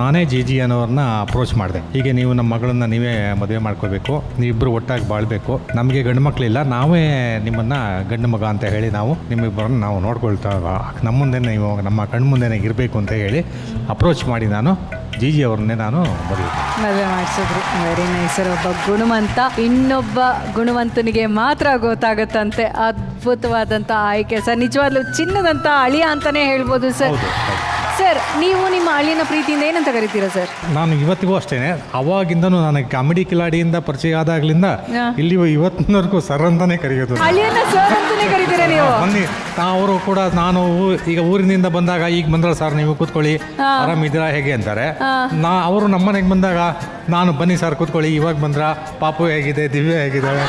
ನಾನೇ ಜಿಜಿ ಅನ್ನೋರನ್ನ ಅಪ್ರೋಚ್ ಮಾಡಿದೆ. ಹೀಗೆ ನೀವು ನಮ್ಮ ಮಗಳನ್ನು ನೀವೇ ಮದುವೆ ಮಾಡ್ಕೋಬೇಕು, ನೀವಿಬ್ಬರು ಒಟ್ಟಾಗಿ ಬಾಳಬೇಕು, ನಮಗೆ ಗಂಡು ಮಕ್ಕಳಿಲ್ಲ, ನಾವೇ ನಿಮ್ಮನ್ನು ಗಂಡು ಮಗ ಅಂತ ಹೇಳಿ ನಾವು ನಿಮ್ಮಿಬ್ಬರನ್ನು ನಾವು ನೋಡ್ಕೊಳ್ತಾ ನಮ್ಮ ಮುಂದೆ ನೀವು ನಮ್ಮ ಕಣ್ಮುಂದೆನೇ ಇರಬೇಕು ಅಂತ ಹೇಳಿ ಅಪ್ರೋಚ್ ಮಾಡಿ ನಾನು ಜಿಜಿ ಅವ್ರನ್ನೇ ನಾನು ಮದುವೆ ಮಾಡಿಸಿದ್ರು. Very nice sir. ಒಬ್ಬ ಗುಣವಂತ ಇನ್ನೊಬ್ಬ ಗುಣವಂತನಿಗೆ ಮಾತ್ರ ಗೊತ್ತಾಗುತ್ತಂತೆ. ಅದ್ಭುತವಾದಂಥ ಆಯ್ಕೆ ಸರ್, ನಿಜವಾಗ್ಲೂ ಚಿನ್ನದಂಥ ಅಳಿಯ ಅಂತಾನೆ ಹೇಳ್ಬೋದು ಸರ್. ಸರ್ ನೀವು ನಿಮ್ಮ ಅಳಿಯನ ಪ್ರೀತಿಯಿಂದ ಏನಂತ ಕರಿತೀರಾ ಸರ್? ನಾನು ಇವತ್ತಿಗೂ ಅಷ್ಟೇನೆ, ಅವಾಗಿಂದನೂ ನನಗೆ ಕಾಮಿಡಿ ಕಿಲಾಡಿಯಿಂದ ಪರಿಚಯ ಆದಾಗ್ಲಿಂದ ಇಲ್ಲಿ ಇವತ್ತಿನವರೆಗೂ ಸರ್ ಅಂತಾನೆ ಕರೆಯೋದು. ಅಳಿಯನ್ನ ಸರ್ ಅಂತಾನೆ ಕರಿತೀರಾ ನೀವು? ಬನ್ನಿ, ಅವರು ಕೂಡ ನಾನು ಈಗ ಊರಿನಿಂದ ಬಂದಾಗ, ಈಗ ಬಂದ್ರ ಸರ್ ನೀವು ಕೂತ್ಕೊಳ್ಳಿ, ಆರಾಮಿದ್ದೀರಾ ಹೇಗೆ ಅಂತಾರೆ. ಅವರು ನಮ್ಮನೆಗೆ ಬಂದಾಗ ನಾನು ಬನ್ನಿ ಸರ್ ಕೂತ್ಕೊಳ್ಳಿ, ಇವಾಗ ಬಂದ್ರ ಪಾಪು ಹೇಗಿದೆ, ದಿವ್ಯ ಹೇಗಿದ್ದಾಳೆ,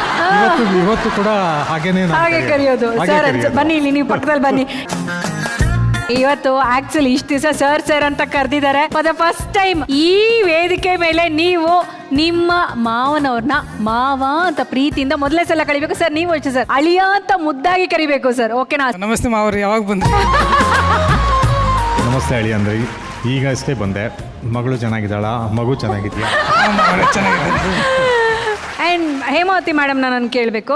ಇವತ್ತು ಕೂಡ ಹಾಗೇನೆ ಕರೆಯೋದು. ಸರ್ ಬನ್ನಿ ಇಲ್ಲಿ, ನೀವು ಪಕ್ಕದಲ್ಲಿ ಬನ್ನಿ. ಇವತ್ತು ಆಕ್ಚುಲಿ ಇಷ್ಟು ದಿವಸ ಸರ್ ಅಂತ ಕರೆದಿದ್ದಾರೆ. ಫಾರ್ ದ ಫಸ್ಟ್ ಟೈಮ್ ಈ ವೇದಿಕೆ ಮೇಲೆ ನೀವು ನಿಮ್ಮ ಮಾವನವ್ರನ್ನ ಮಾವ ಅಂತ ಪ್ರೀತಿಯಿಂದ ಮೊದಲೇ ಸಲ ಕರಿಬೇಕು ಸರ್. ನೀವು ಅಷ್ಟೇ ಸರ್, ಅಳಿಯ ಅಂತ ಮುದ್ದಾಗಿ ಕರಿಬೇಕು ಸರ್. ಓಕೆನಾ? ನಮಸ್ತೆ ಮಾವ್ರಿ, ಯಾವಾಗ ಬಂದ್ರಿ? ನಮಸ್ತೆ ಅಳಿ ಅಂದ್ರೆ ಈಗ ಅಷ್ಟೇ ಬಂದೆ. ಮಗಳು ಚೆನ್ನಾಗಿದ್ದಾಳ, ಮಗು ಚೆನ್ನಾಗಿದ್ಯಾ? ಆ್ಯಂಡ್ ಹೇಮಾವತಿ ಮೇಡಮ್, ನಾನು ಕೇಳಬೇಕು,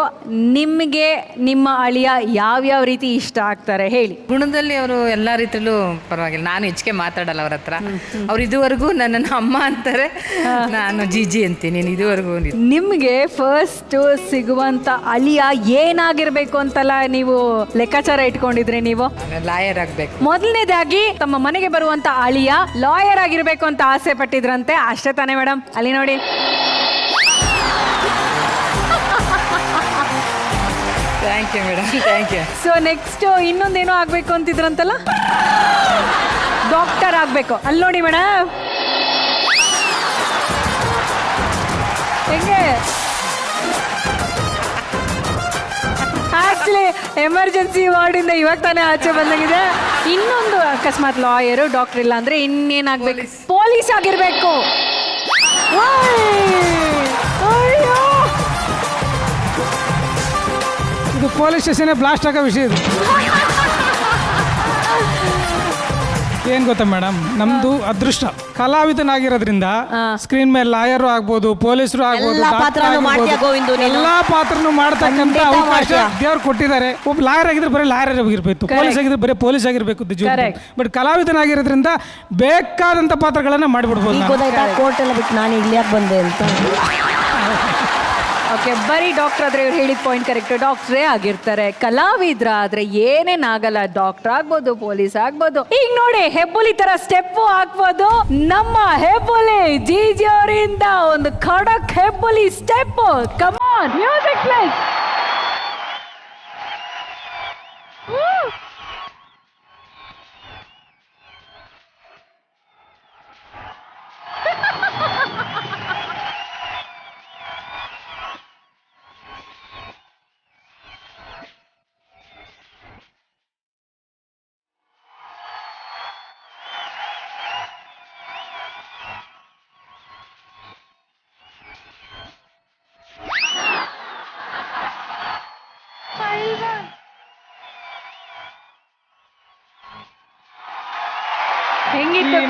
ನಿಮಗೆ ನಿಮ್ಮ ಅಳಿಯ ಯಾವ್ಯಾವ ರೀತಿ ಇಷ್ಟ ಆಗ್ತಾರೆ ಹೇಳಿ. ಗುಣದಲ್ಲಿ ಅವರು ಎಲ್ಲ ರೀತಿಯಲ್ಲೂ ಪರವಾಗಿಲ್ಲ. ನಾನು ಹೆಚ್ಚಿಗೆ ಮಾತಾಡಲ್ಲ ಅವ್ರ ಹತ್ರ. ಅವ್ರು ಇದುವರೆಗೂ ನನ್ನನ್ನು ಅಮ್ಮ ಅಂತಾರೆ, ನಾನು ಜಿಜಿ ಅಂತೀನಿ ಇದುವರೆಗೂ. ನಿಮಗೆ ಫಸ್ಟ್ ಸಿಗುವಂತ ಅಳಿಯ ಏನಾಗಿರ್ಬೇಕು ಅಂತೆಲ್ಲ ನೀವು ಲೆಕ್ಕಾಚಾರ ಇಟ್ಕೊಂಡಿದ್ರಿ? ನೀವು ಲಾಯರ್ ಆಗ್ಬೇಕು. ಮೊದಲನೇದಾಗಿ ತಮ್ಮ ಮನೆಗೆ ಬರುವಂತ ಅಳಿಯ ಲಾಯರ್ ಆಗಿರ್ಬೇಕು ಅಂತ ಆಸೆ ಪಟ್ಟಿದ್ರಂತೆ, ಅಷ್ಟೇ ತಾನೇ ಮೇಡಮ್? ಅಲ್ಲಿ ನೋಡಿ. Thank you madam, thank you. So next ಇನ್ನೊಂದೇನೋ ಆಗ್ಬೇಕು ಅಂತಿದ್ರಂತಲ್ಲ, ಡಾಕ್ಟರ್ ಆಗ್ಬೇಕು. ಅಲ್ಲಿ ನೋಡಿ ಮೇಡಮ್, ಹೆಂಗೆ ಆಕ್ಚುಲಿ ಎಮರ್ಜೆನ್ಸಿ ವಾರ್ಡಿಂದ ಇವಾಗ ತಾನೇ ಆಚೆ ಬಂದಾಗಿದೆ. ಇನ್ನೊಂದು ಅಕಸ್ಮಾತ್ ಲಾಯರು, ಡಾಕ್ಟರ್ ಇಲ್ಲ ಅಂದ್ರೆ ಇನ್ನೇನಾಗ್ಬೇಕು? ಪೊಲೀಸ್ ಆಗಿರ್ಬೇಕು. ಇದು ಪೊಲೀಸ್ ಸ್ಟೇಷನ್ ಬ್ಲಾಸ್ಟ್ ಆಗೋ ವಿಷಯ ಇದು. ಏನ್ ಗೊತ್ತಾ ಮೇಡಮ್, ನಮ್ದು ಅದೃಷ್ಟ ಕಲಾವಿದನಾಗಿರೋದ್ರಿಂದ ಸ್ಕ್ರೀನ್ ಮೇಲೆ ಲಾಯರು ಆಗ್ಬೋದು, ಪೊಲೀಸರು ಆಗ್ಬೋದು, ಎಲ್ಲಾ ಪಾತ್ರನೂ ಮಾಡ್ತಕ್ಕಂಥ ಅವಕಾಶ ದೇವ್ರು ಕೊಟ್ಟಿದ್ದಾರೆ. ಒಬ್ಬ ಲಾಯರ್ ಆಗಿದ್ರೆ ಬರೀ ಲಾಯರ್ ಆಗಿರ್ಬೇಕು, ಪೊಲೀಸ್ ಆಗಿದ್ರೆ ಬರೀ ಪೊಲೀಸ್ ಆಗಿರ್ಬೇಕು. ಬಟ್ ಕಲಾವಿದನಾಗಿರೋದ್ರಿಂದ ಬೇಕಾದಂತ ಪಾತ್ರಗಳನ್ನ ಮಾಡಿಬಿಡ್ಬೋದು. ಕೋರ್ಟ್ ಎಲ್ಲ ಬಿಟ್ಟು ನಾನು ಇಲ್ಲಿ ಯಾಕೆ ಬಂದೆ ಅಂತ ಓಕೆ, ಬರೀ ಡಾಕ್ಟರ್ ಆದ್ರೆ ಇವ್ರು ಹೇಳಿದ ಪಾಯಿಂಟ್ ಕರೆಕ್ಟ್. ಡಾಕ್ಟ್ರೇ ಆಗಿರ್ತಾರೆ. ಕಲಾವಿದ್ರ ಆದ್ರೆ ಏನೇನಾಗಲ್ಲ, ಡಾಕ್ಟರ್ ಆಗ್ಬೋದು, ಪೊಲೀಸ್ ಆಗ್ಬೋದು. ಈಗ ನೋಡಿ ಹೆಬ್ಬುಲಿ ತರ ಸ್ಟೆಪ್ ಹಾಕ್ಬೋದು. ನಮ್ಮ ಹೆಬ್ಬುಲಿ ಜಿಜಿ ಅವರಿಂದ ಒಂದು ಖಡಕ್ Hebbuli step. Come on, music please.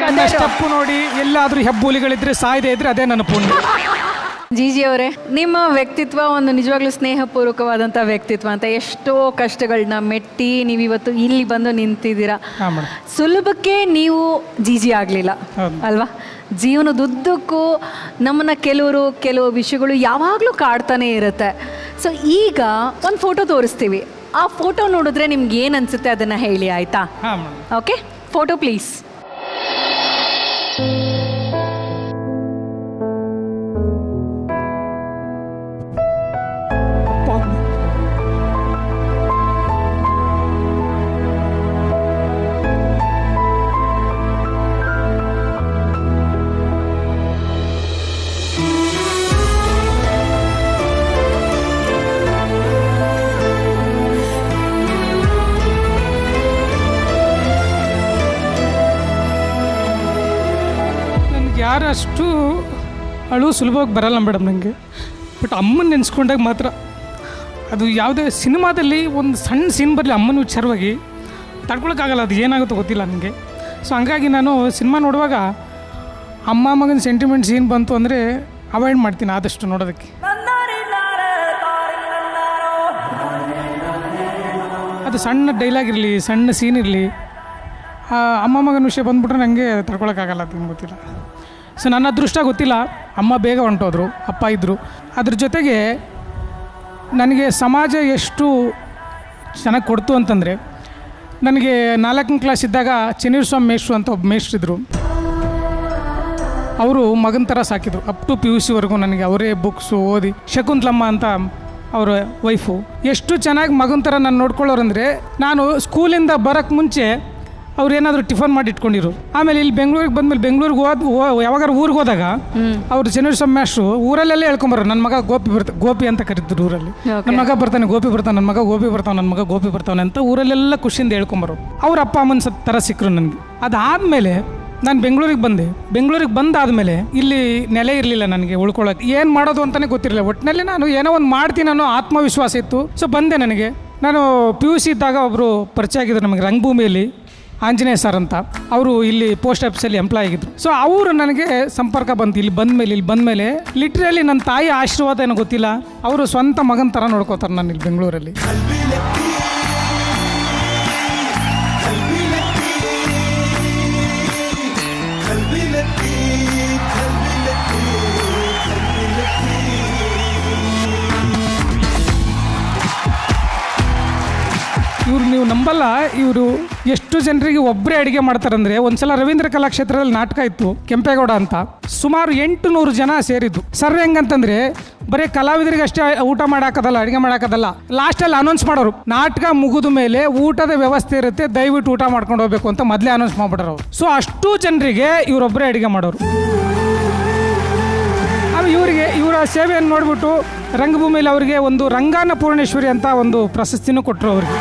ನನ್ನ ಸ್ಟೆಪ್ ನೋಡಿ ಎಲ್ಲಾದ್ರೂ ಹೆಬ್ಬುಲಿಗಳಿದ್ರೆ ಸಾಯದೆ ಇದ್ರೆ ಅದೇ ನನ್ನ ಪುಣ್ಯ. ಜಿಜಿ ಅವರೇ, ನಿಮ್ಮ ವ್ಯಕ್ತಿತ್ವ ಒಂದು ನಿಜವಾಗ್ಲೂ ಸ್ನೇಹಪೂರ್ವಕವಾದಂಥ ವ್ಯಕ್ತಿತ್ವ ಅಂತ. ಎಷ್ಟೋ ಕಷ್ಟಗಳನ್ನ ಮೆಟ್ಟಿ ನೀವಿವತ್ತು ಇಲ್ಲಿ ಬಂದು ನಿಂತಿದ್ದೀರಾ. ಸುಲಭಕ್ಕೆ ನೀವು ಜಿಜಿ ಆಗಲಿಲ್ಲ ಅಲ್ವಾ? ಜೀವನದುದ್ದಕ್ಕೂ ನಮ್ಮನ್ನ ಕೆಲವು ವಿಷಯಗಳು ಯಾವಾಗಲೂ ಕಾಡ್ತಾನೆ ಇರುತ್ತೆ. ಸೊ ಈಗ ಒಂದು ಫೋಟೋ ತೋರಿಸ್ತೀವಿ. ಆ ಫೋಟೋ ನೋಡಿದ್ರೆ ನಿಮ್ಗೆ ಏನು ಅನಿಸುತ್ತೆ ಅದನ್ನು ಹೇಳಿ, ಆಯಿತಾ? Okay, photo please. ಯಾರಷ್ಟು ಅಳು ಸುಲಭವಾಗಿ ಬರಲ್ಲ ಮೇಡಮ್ ನನಗೆ. ಬಟ್ ಅಮ್ಮನ ನೆನೆಸ್ಕೊಂಡಾಗ ಮಾತ್ರ, ಅದು ಯಾವುದೇ ಸಿನಿಮಾದಲ್ಲಿ ಒಂದು ಸಣ್ಣ ಸೀನ್ ಬರಲಿ ಅಮ್ಮನ ವಿಚಾರವಾಗಿ ತಡ್ಕೊಳಕ್ಕಾಗಲ್ಲ, ಅದು ಏನಾಗುತ್ತೋ ಗೊತ್ತಿಲ್ಲ ನನಗೆ. ಸೊ ಹಂಗಾಗಿ ನಾನು ಸಿನಿಮಾ ನೋಡುವಾಗ ಅಮ್ಮ ಮಗನ ಸೆಂಟಿಮೆಂಟ್ ಸೀನ್ ಬಂತು ಅಂದರೆ ಅವಾಯ್ಡ್ ಮಾಡ್ತೀನಿ ಆದಷ್ಟು ನೋಡೋದಕ್ಕೆ. ಅದು ಸಣ್ಣ ಡೈಲಾಗ್ ಇರಲಿ, ಸಣ್ಣ ಸೀನ್ ಇರಲಿ, ಅಮ್ಮ ಮಗನ ವಿಷಯ ಬಂದುಬಿಟ್ರೆ ನನಗೆ ತಡ್ಕೊಳಕ್ಕಾಗಲ್ಲ, ಅದು ಗೊತ್ತಿಲ್ಲ. ಸೊ ನನ್ನ ಅದೃಷ್ಟ ಗೊತ್ತಿಲ್ಲ, ಅಮ್ಮ ಬೇಗ ಹೊಂಟೋದ್ರು, ಅಪ್ಪ ಇದ್ದರು. ಅದ್ರ ಜೊತೆಗೆ ನನಗೆ ಸಮಾಜ ಎಷ್ಟು ಚೆನ್ನಾಗಿ ಕೊಡ್ತು ಅಂತಂದರೆ, ನನಗೆ 4ನೇ ಕ್ಲಾಸ್ ಇದ್ದಾಗ ಚೆನ್ನೀರ್ಸ್ವಾಮಿ ಮೇಷ್ಟ್ರು ಅಂತ ಒಬ್ಬ ಮೇಷ್ಟ್ರಿದ್ರು. ಅವರು ಮಗನ ಥರ ಸಾಕಿದ್ರು. ಅಪ್ ಟು PUC ನನಗೆ ಅವರೇ ಬುಕ್ಸು ಓದಿ. ಶಕುಂತಲಮ್ಮ ಅಂತ ಅವರ ವೈಫು ಎಷ್ಟು ಚೆನ್ನಾಗಿ ಮಗನ ಥರ ನಾನು ನೋಡ್ಕೊಳ್ಳೋರಂದರೆ, ನಾನು ಸ್ಕೂಲಿಂದ ಬರೋಕ್ಕೆ ಮುಂಚೆ ಅವ್ರು ಏನಾದರೂ ಟಿಫನ್ ಮಾಡಿ ಇಟ್ಕೊಂಡಿರು. ಆಮೇಲೆ ಇಲ್ಲಿ ಬೆಂಗಳೂರಿಗೆ ಬಂದಮೇಲೆ ಬೆಂಗಳೂರಿಗೆ ಯಾವಾಗಾರು ಊರಿಗೆ ಹೋದಾಗ ಅವ್ರು ಚೆನ್ನೀರ್ಸ್ವಾಮಿ ಮೇಷ್ಟ್ರು ಊರಲ್ಲೆಲ್ಲ ಹೇಳ್ಕೊಂಬರು, ನನ್ನ ಮಗ ಗೋಪಿ ಅಂತ ಕರೀತಿದ್ರು ಊರಲ್ಲಿ. ನನ್ನ ಮಗ ಬರ್ತಾನೆ, ಗೋಪಿ ಬರ್ತಾನೆ, ನನ್ನ ಮಗ ಗೋಪಿ ಬರ್ತಾನೆ, ನನ್ನ ಮಗ ಗೋಪಿ ಬರ್ತಾನೆ ಅಂತ ಊರಲ್ಲೆಲ್ಲ ಖುಷಿಯಿಂದ ಹೇಳ್ಕೊಂಬರು. ಅವ್ರ ಅಪ್ಪ ಅಮ್ಮನ ಥರ ಸಿಕ್ಕರು ನನಗೆ. ಅದಾದಮೇಲೆ ನಾನು ಬೆಂಗಳೂರಿಗೆ ಬಂದೆ. ಬೆಂಗಳೂರಿಗೆ ಬಂದಾದಮೇಲೆ ಇಲ್ಲಿ ನೆಲೆ ಇರಲಿಲ್ಲ ನನಗೆ ಉಳ್ಕೊಳ್ಳೋಕೆ. ಏನು ಮಾಡೋದು ಅಂತಲೇ ಗೊತ್ತಿರಲಿಲ್ಲ. ಒಟ್ಟಿನಲ್ಲಿ ನಾನು ಏನೋ ಒಂದು ಮಾಡ್ತೀನಿ ಅನ್ನೋ ಆತ್ಮವಿಶ್ವಾಸ ಇತ್ತು. ಸೊ ಬಂದೆ. ನನಗೆ ನಾನು PUC ಇದ್ದಾಗ ಒಬ್ಬರು ಪರಿಚಯ ಆಗಿದ್ರು ನಮಗೆ ರಂಗಭೂಮಿಯಲ್ಲಿ, ಆಂಜನೇಯ ಸರ್ ಅಂತ. ಅವರು ಇಲ್ಲಿ ಪೋಸ್ಟ್ ಆಫೀಸಲ್ಲಿ ಎಂಪ್ಲಾಯ್ ಆಗಿದ್ರು. ಸೊ ಅವರು ನನಗೆ ಸಂಪರ್ಕ ಬಂತು. ಇಲ್ಲಿ ಬಂದಮೇಲೆ ಲಿಟ್ರಲಿ ನನ್ನ ತಾಯಿ ಆಶೀರ್ವಾದ ಏನೋ ಗೊತ್ತಿಲ್ಲ, ಅವರು ಸ್ವಂತ ಮಗನ ಥರ ನೋಡ್ಕೋತಾರೆ ನಾನು ಇಲ್ಲಿ ಬೆಂಗಳೂರಲ್ಲಿ. ಇವ್ರು ನೀವು ನಂಬಲ್ಲ, ಇವರು ಎಷ್ಟು ಜನರಿಗೆ ಒಬ್ಬರೇ ಅಡುಗೆ ಮಾಡ್ತಾರಂದರೆ, ಒಂದ್ಸಲ ರವೀಂದ್ರ ಕಲಾಕ್ಷೇತ್ರದಲ್ಲಿ ನಾಟಕ ಇತ್ತು, ಕೆಂಪೇಗೌಡ ಅಂತ. ಸುಮಾರು 800 ಜನ ಸೇರಿದ್ದು. ಸರ್ ಹೆಂಗಂತಂದರೆ ಬರೀ ಕಲಾವಿದರಿಗೆ ಅಷ್ಟೇ ಊಟ ಮಾಡೋಕ್ಕದಲ್ಲ, ಅಡುಗೆ ಮಾಡೋಕ್ಕದಲ್ಲ. ಲಾಸ್ಟಲ್ಲಿ ಅನೌನ್ಸ್ ಮಾಡೋರು, ನಾಟಕ ಮುಗಿದ ಮೇಲೆ ಊಟದ ವ್ಯವಸ್ಥೆ ಇರುತ್ತೆ, ದಯವಿಟ್ಟು ಊಟ ಮಾಡ್ಕೊಂಡು ಹೋಗ್ಬೇಕು ಅಂತ ಮೊದಲೇ ಅನೌನ್ಸ್ ಮಾಡ್ಬಿಡೋರು. ಸೊ ಅಷ್ಟು ಜನರಿಗೆ ಇವರೊಬ್ಬರೇ ಅಡುಗೆ ಮಾಡೋರು. ಇವರ ಸೇವೆಯನ್ನು ನೋಡಿಬಿಟ್ಟು ರಂಗಭೂಮಿಯಲ್ಲಿ ಅವರಿಗೆ ಒಂದು ರಂಗಾನ ಪೂರ್ಣೇಶ್ವರಿ ಅಂತ ಒಂದು ಪ್ರಶಸ್ತಿನೂ ಕೊಟ್ಟರು ಅವರಿಗೆ.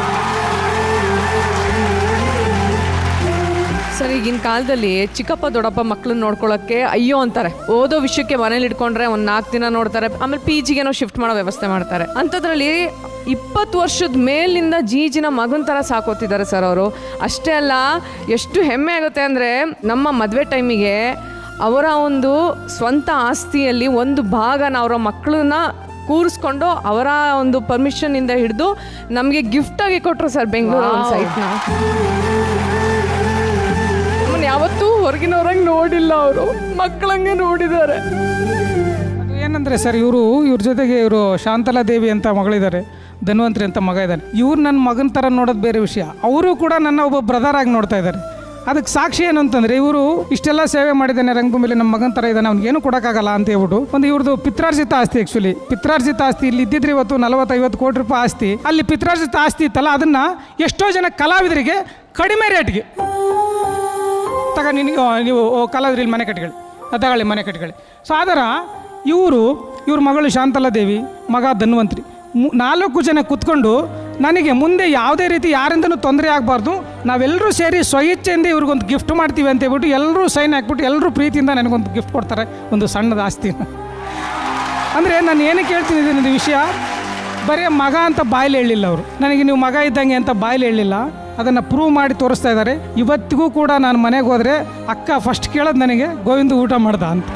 ಸರ್, ಈಗಿನ ಕಾಲದಲ್ಲಿ ಚಿಕ್ಕಪ್ಪ ದೊಡ್ಡಪ್ಪ ಮಕ್ಕಳನ್ನ ನೋಡ್ಕೊಳ್ಳೋಕ್ಕೆ ಅಯ್ಯೋ ಅಂತಾರೆ. ಓದೋ ವಿಷಯಕ್ಕೆ ಮನೇಲಿ ಇಟ್ಕೊಂಡ್ರೆ ಒಂದು 4 ದಿನ ನೋಡ್ತಾರೆ, ಆಮೇಲೆ PGಗೇನೋ ಶಿಫ್ಟ್ ಮಾಡೋ ವ್ಯವಸ್ಥೆ ಮಾಡ್ತಾರೆ. ಅಂಥದ್ರಲ್ಲಿ 20 ವರ್ಷದ ಮೇಲಿಂದ ಜಿಜಿನ ಮಗನ ಥರ ಸಾಕೋತಿದ್ದಾರೆ ಸರ್ ಅವರು. ಅಷ್ಟೇ ಅಲ್ಲ, ಎಷ್ಟು ಹೆಮ್ಮೆ ಆಗುತ್ತೆ ಅಂದರೆ, ನಮ್ಮ ಮದುವೆ ಟೈಮಿಗೆ ಅವರ ಒಂದು ಸ್ವಂತ ಆಸ್ತಿಯಲ್ಲಿ ಒಂದು ಭಾಗನ ಅವರ ಮಕ್ಕಳನ್ನ ಕೂರಿಸ್ಕೊಂಡು ಅವರ ಒಂದು ಪರ್ಮಿಷನ್ನಿಂದ ಹಿಡಿದು ನಮಗೆ ಗಿಫ್ಟಾಗಿ ಕೊಟ್ಟರು ಸರ್ ಬೆಂಗಳೂರು ಒಂದು ಸೈಟ್ನ. ನಮ್ಮನ್ನು ಯಾವತ್ತೂ ಹೊರಗಿನವ್ರಂಗೆ ನೋಡಿಲ್ಲ, ಅವರು ಮಕ್ಕಳಂಗೆ ನೋಡಿದ್ದಾರೆ. ಏನಂದರೆ ಸರ್ ಇವ್ರ ಜೊತೆಗೆ ಇವರು ಶಾಂತಲಾ ದೇವಿ ಅಂತ ಮಗಳಿದ್ದಾರೆ, ಧನ್ವಂತ್ರಿ ಅಂತ ಮಗ ಇದ್ದಾನೆ. ಇವ್ರು ನನ್ನ ಮಗನ ಥರ ನೋಡೋದು ಬೇರೆ ವಿಷಯ. ಅವರು ಕೂಡ ನನ್ನ ಒಬ್ಬ ಬ್ರದರ್ ಆಗಿ ನೋಡ್ತಾ ಇದ್ದಾರೆ. ಅದಕ್ಕೆ ಸಾಕ್ಷಿ ಏನು ಅಂತಂದರೆ, ಇವರು ಇಷ್ಟೆಲ್ಲ ಸೇವೆ ಮಾಡಿದ್ದಾನೆ ರಂಗಭೂಮಿಲಿ, ನಮ್ಮ ಮಗನ ಥರ ಇದ್ದಾನೆ, ಅವ್ನಿಗೇನು ಕೊಡೋಕ್ಕಾಗಲ್ಲ ಅಂತ ಹೇಳ್ಬಿಟ್ಟು ಒಂದು ಇವ್ರದ್ದು ಪಿತ್ರಾರ್ಜಿತ ಆಸ್ತಿ, ಆ್ಯಕ್ಚುಲಿ ಪಿತ್ರಾರ್ಜಿತ ಆಸ್ತಿ ಇಲ್ಲಿ ಇದ್ದಿದ್ರೆ ಇವತ್ತು 40-50 ಕೋಟಿ ರೂಪಾಯಿ ಆಸ್ತಿ, ಅಲ್ಲಿ ಪಿತ್ರಾರ್ಜಿತ ಆಸ್ತಿ ಇತ್ತಲ್ಲ, ಅದನ್ನು ಎಷ್ಟೋ ಜನ ಕಲಾವಿದರಿಗೆ ಕಡಿಮೆ ರೇಟ್ಗೆ ನೀವು ಕಲಾವಿದರಲ್ಲಿ ಮನೆ ಕಟ್ಕೊಳ್ಳಿ, ಮನೆ ಕಟ್ಕೊಳ್ಳಿ. ಸೊ ಅದರ ಇವ್ರ ಮಗಳು ಶಾಂತಲಾ ದೇವಿ, ಮಗ ಧನ್ವಂತ್ರಿ, 4 ಜನ ಕೂತ್ಕೊಂಡು ನನಗೆ ಮುಂದೆ ಯಾವುದೇ ರೀತಿ ಯಾರಿಂದನೂ ತೊಂದರೆ ಆಗಬಾರ್ದು, ನಾವೆಲ್ಲರೂ ಸೇರಿ ಸ್ವಇಚ್ಛೆಯಿಂದ ಇವ್ರಿಗೊಂದು ಗಿಫ್ಟ್ ಮಾಡ್ತೀವಿ ಅಂತ ಹೇಳ್ಬಿಟ್ಟು ಎಲ್ಲರೂ ಸೈನ್ ಹಾಕ್ಬಿಟ್ಟು ಎಲ್ಲರೂ ಪ್ರೀತಿಯಿಂದ ನನಗೊಂದು ಗಿಫ್ಟ್ ಕೊಡ್ತಾರೆ, ಒಂದು ಸಣ್ಣದ ಆಸ್ತಿನ. ಅಂದರೆ ನಾನು ಏನಕ್ಕೆ ಹೇಳ್ತೀನಿ ಇದನ್ನ ವಿಷಯ, ಬರೀ ಮಗ ಅಂತ ಬಾಯಲ್ಲಿ ಹೇಳಲಿಲ್ಲ ಅವರು, ನನಗೆ ನೀವು ಮಗ ಇದ್ದಂಗೆ ಅಂತ ಬಾಯಲ್ಲಿ ಹೇಳಲಿಲ್ಲ, ಅದನ್ನು ಪ್ರೂವ್ ಮಾಡಿ ತೋರಿಸ್ತಾ ಇದ್ದಾರೆ. ಇವತ್ತಿಗೂ ಕೂಡ ನಾನು ಮನೆಗೆ ಹೋದರೆ ಅಕ್ಕ ಫಸ್ಟ್ ಕೇಳೋದು ನನಗೆ ಗೋವಿಂದ ಊಟ ಮಾಡ್ದ ಅಂತ.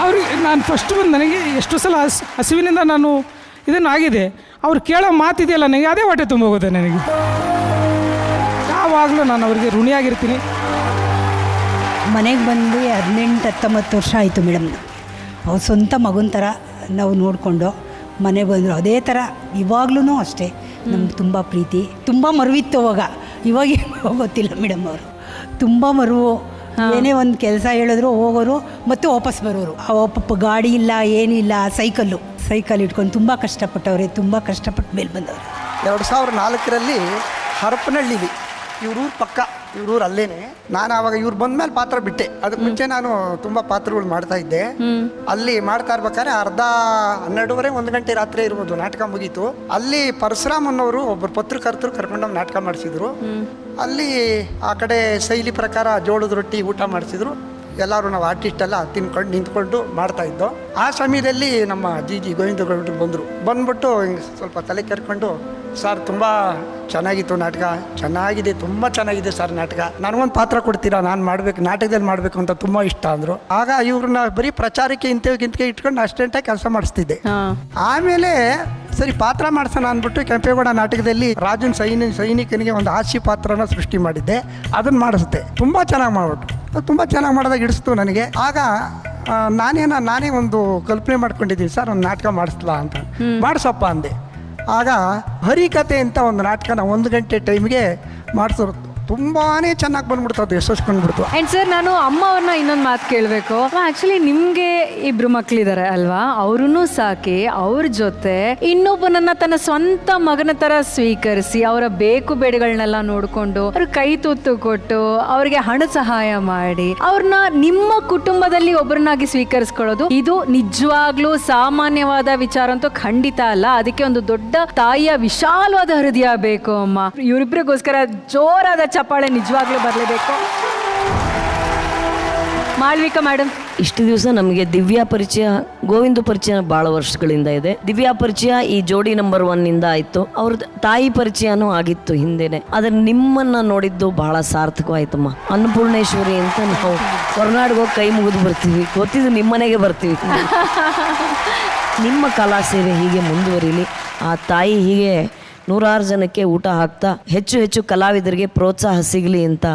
ಅವ್ರಿಗೆ ನಾನು ಫಸ್ಟ್ ಬಂದು ನನಗೆ ಎಷ್ಟು ಸಲ ಹಸಿವಿನಿಂದ ನಾನು ಇದನ್ನಾಗಿದೆ, ಅವ್ರು ಕೇಳೋ ಮಾತಿದೆಯಲ್ಲ ನನಗೆ ಅದೇ ಹೊಟ್ಟೆ ತುಂಬ ಹೋಗುತ್ತೆ. ನನಗೆ ಯಾವಾಗಲೂ ನಾನು ಅವರಿಗೆ ಋಣಿಯಾಗಿರ್ತೀನಿ. ಮನೆಗೆ ಬಂದು 18-19 ವರ್ಷ ಆಯಿತು ಮೇಡಮ್. ಅವ್ರು ಸ್ವಂತ ಮಗನ ಥರ ನಾವು ನೋಡಿಕೊಂಡು ಮನೆಗೆ ಬಂದರು. ಅದೇ ಥರ ಇವಾಗ್ಲೂ ಅಷ್ಟೇ ನಮ್ಗೆ ತುಂಬ ಪ್ರೀತಿ, ತುಂಬ ಮರುವಿತ್ತು ಇವಾಗ ಗೊತ್ತಿಲ್ಲ ಮೇಡಮ್. ಅವರು ತುಂಬ ಮರುವು, ಏನೇ ಒಂದು ಕೆಲಸ ಹೇಳಿದ್ರು ಹೋಗೋರು ಮತ್ತು ವಾಪಸ್ ಬರೋರು. ಪಾಪ ಗಾಡಿ ಇಲ್ಲ, ಏನಿಲ್ಲ, ಸೈಕಲ್ ಇಟ್ಕೊಂಡು ತುಂಬ ಕಷ್ಟಪಟ್ಟವ್ರೆ, ತುಂಬ ಕಷ್ಟಪಟ್ಟು ಮೇಲೆ ಬಂದವರು. 2004ರಲ್ಲಿ ಹರಪನಹಳ್ಳಿಲಿ ಇವ್ರೂರು ಪಕ್ಕ, ಇವ್ರೂರು ಅಲ್ಲೇನೆ. ನಾನು ಆವಾಗ ಇವ್ರು ಬಂದ್ಮೇಲೆ ಪಾತ್ರ ಬಿಟ್ಟೆ. ಅದಕ್ಕೆ ಮುಂಚೆ ನಾನು ತುಂಬ ಪಾತ್ರಗಳು ಮಾಡ್ತಾ ಇದ್ದೆ. ಅಲ್ಲಿ ಮಾಡ್ತಾ ಇರ್ಬೇಕಾದ್ರೆ 12:30 1 ಗಂಟೆ ರಾತ್ರಿ ಇರ್ಬೋದು, ನಾಟಕ ಮುಗೀತು. ಅಲ್ಲಿ ಪರಶುರಾಮ್ ಅನ್ನೋರು ಒಬ್ಬರು ಪತ್ರಕರ್ತರು ಕರ್ಕೊಂಡೋಗಿ ನಾಟಕ ಮಾಡಿಸಿದ್ರು. ಅಲ್ಲಿ ಆ ಕಡೆ ಶೈಲಿ ಪ್ರಕಾರ ಜೋಳದ ರೊಟ್ಟಿ ಊಟ ಮಾಡಿಸಿದ್ರು. ಎಲ್ಲರೂ ನಾವು ಆರ್ಟಿಸ್ಟ್ ಎಲ್ಲ ನಿಂತ್ಕೊಂಡು ಮಾಡ್ತಾ ಇದ್ದೋ. ಆ ಸಮಯದಲ್ಲಿ ನಮ್ಮ ಜಿ ಗೋವಿಂದ ಗೌಡ್ರು ಬಂದ್ಬಿಟ್ಟು ಹಿಂಗೆ ಸ್ವಲ್ಪ ತಲೆ ಕೆರ್ಕೊಂಡು, ಸರ್ ತುಂಬ ಚೆನ್ನಾಗಿತ್ತು ನಾಟಕ, ಚೆನ್ನಾಗಿದೆ, ತುಂಬ ಚೆನ್ನಾಗಿದೆ ಸರ್ ನಾಟಕ, ನನಗೊಂದು ಪಾತ್ರ ಕೊಡ್ತೀರಾ, ನಾನು ಮಾಡಬೇಕು, ನಾಟಕದಲ್ಲಿ ಮಾಡಬೇಕು ಅಂತ ತುಂಬ ಇಷ್ಟ ಅಂದರು. ಆಗ ಇವ್ರನ್ನ ಬರೀ ಪ್ರಚಾರಕ್ಕೆ ಇಂಥವ್ಗಿಂತ ಇಟ್ಕೊಂಡು ಅಷ್ಟೆಂಟಾಗಿ ಕೆಲಸ ಮಾಡಿಸ್ತಿದ್ದೆ. ಆಮೇಲೆ ಸರಿ ಪಾತ್ರ ಮಾಡ್ಸೋಣ ಅಂದ್ಬಿಟ್ಟು ಕೆಂಪೇಗೌಡ ನಾಟಕದಲ್ಲಿ ರಾಜನ್ ಸೈನಿಕನಿಗೆ ಒಂದು ಹಾಸ್ಯ ಪಾತ್ರನ ಸೃಷ್ಟಿ ಮಾಡಿದ್ದೆ. ಅದನ್ನು ಮಾಡಿಸುತ್ತೆ, ತುಂಬ ಚೆನ್ನಾಗಿ ಮಾಡ್ಬಿಟ್ಟು, ತುಂಬ ಚೆನ್ನಾಗಿ ಮಾಡಿದಾಗ ಹಿಡಿಸ್ತು ನನಗೆ. ಆಗ ನಾನೇ ಒಂದು ಕಲ್ಪನೆ ಮಾಡ್ಕೊಂಡಿದ್ದೀನಿ, ಸರ್ ಒಂದು ನಾಟಕ ಮಾಡಿಸ್ಲಾ ಅಂತ. ಮಾಡಿಸಪ್ಪ ಅಂದೆ. ಆಗ ಹರಿಕತೆ ಅಂತ ಒಂದು ನಾಟಕನ 1 ಗಂಟೆ ಟೈಮ್ಗೆ ಮಾಡಿಸೋರು. ತುಂಬಾ ಚೆನ್ನಾಗಿ ಬಂದ್ಬಿಡ್ತು, ಅದು ಯಶಸ್ಕೊಂಡ್ಬಿಡ್ತು. ಆ್ಯಂಡ್ ಸರ್, ನಾನು ಅಮ್ಮ ಅವ್ರನ್ನ ಇನ್ನೊಂದು ಮಾತು ಕೇಳಬೇಕು. ಆ್ಯಕ್ಚುಲಿ ನಿಮಗೆ 2 ಮಕ್ಕಳಿದ್ದಾರೆ ಅಲ್ವಾ, ಅವ್ರೂ ಸಾಕಿ ಅವ್ರ ಜೊತೆ ಇನ್ನೊಬ್ಬನನ್ನ ತನ್ನ ಸ್ವಂತ ಮಗನ ಥರ ಸ್ವೀಕರಿಸಿ ಅವರ ಬೇಕು ಬೇಡಗಳನ್ನೆಲ್ಲ ನೋಡಿಕೊಂಡು ಅವ್ರ ಕೈ ತುತ್ತು ಕೊಟ್ಟು ಅವ್ರಿಗೆ ಹಣ ಸಹಾಯ ಮಾಡಿ ಅವ್ರನ್ನ ನಿಮ್ಮ ಕುಟುಂಬದಲ್ಲಿ ಒಬ್ಬರನ್ನಾಗಿ ಸ್ವೀಕರಿಸ್ಕೊಳ್ಳೋದು, ಇದು ನಿಜವಾಗ್ಲೂ ಸಾಮಾನ್ಯವಾದ ವಿಚಾರ ಅಂತೂ ಖಂಡಿತ ಅಲ್ಲ. ಅದಕ್ಕೆ ಒಂದು ದೊಡ್ಡ ತಾಯಿಯ ವಿಶಾಲವಾದ ಹೃದಯ ಬೇಕು ಅಮ್ಮ. ಇವರಿಬ್ಬರಿಗೋಸ್ಕರ ಜೋರಾದ ಚಪ್ಪಾಳೆ ನಿಜವಾಗ್ಲೂ ಬರಲೇಬೇಕು. ಮಾಳ್ವಿಕಾ ಮೇಡಮ್, ಇಷ್ಟು ದಿವಸ ನಮಗೆ ದಿವ್ಯಾ ಪರಿಚಯ, ಗೋವಿಂದ ಪರಿಚಯ ಭಾಳ ವರ್ಷಗಳಿಂದ ಇದೆ. ದಿವ್ಯಾ ಪರಿಚಯ ಈ ಜೋಡಿ ನಂಬರ್ 1 ಆಯಿತು. ಅವ್ರ ತಾಯಿ ಪರಿಚಯನೂ ಆಗಿತ್ತು ಹಿಂದೆನೆ. ಆದರೆ ನಿಮ್ಮನ್ನು ನೋಡಿದ್ದು ಬಹಳ ಸಾರ್ಥಕವಾಯ್ತಮ್ಮ. ಅನ್ನಪೂರ್ಣೇಶ್ವರಿ ಅಂತ ನಾವು ಹೊರನಾಡಿಗೆ ಹೋಗಿ ಕೈ ಮುಗಿದು ಬರ್ತೀವಿ, ಗೊತ್ತಿದ್ದು ನಿಮ್ಮನೆಗೆ ಬರ್ತೀವಿ. ನಿಮ್ಮ ಕಲಾ ಸೇವೆ ಹೀಗೆ ಮುಂದುವರಿಲಿ, ಆ ತಾಯಿ ಹೀಗೆ 100 ಜನಕ್ಕೆ ಊಟ ಹಾಕ್ತಾ ಹೆಚ್ಚು ಕಲಾವಿದರಿಗೆ ಪ್ರೋತ್ಸಾಹ ಸಿಗಲಿ ಅಂತ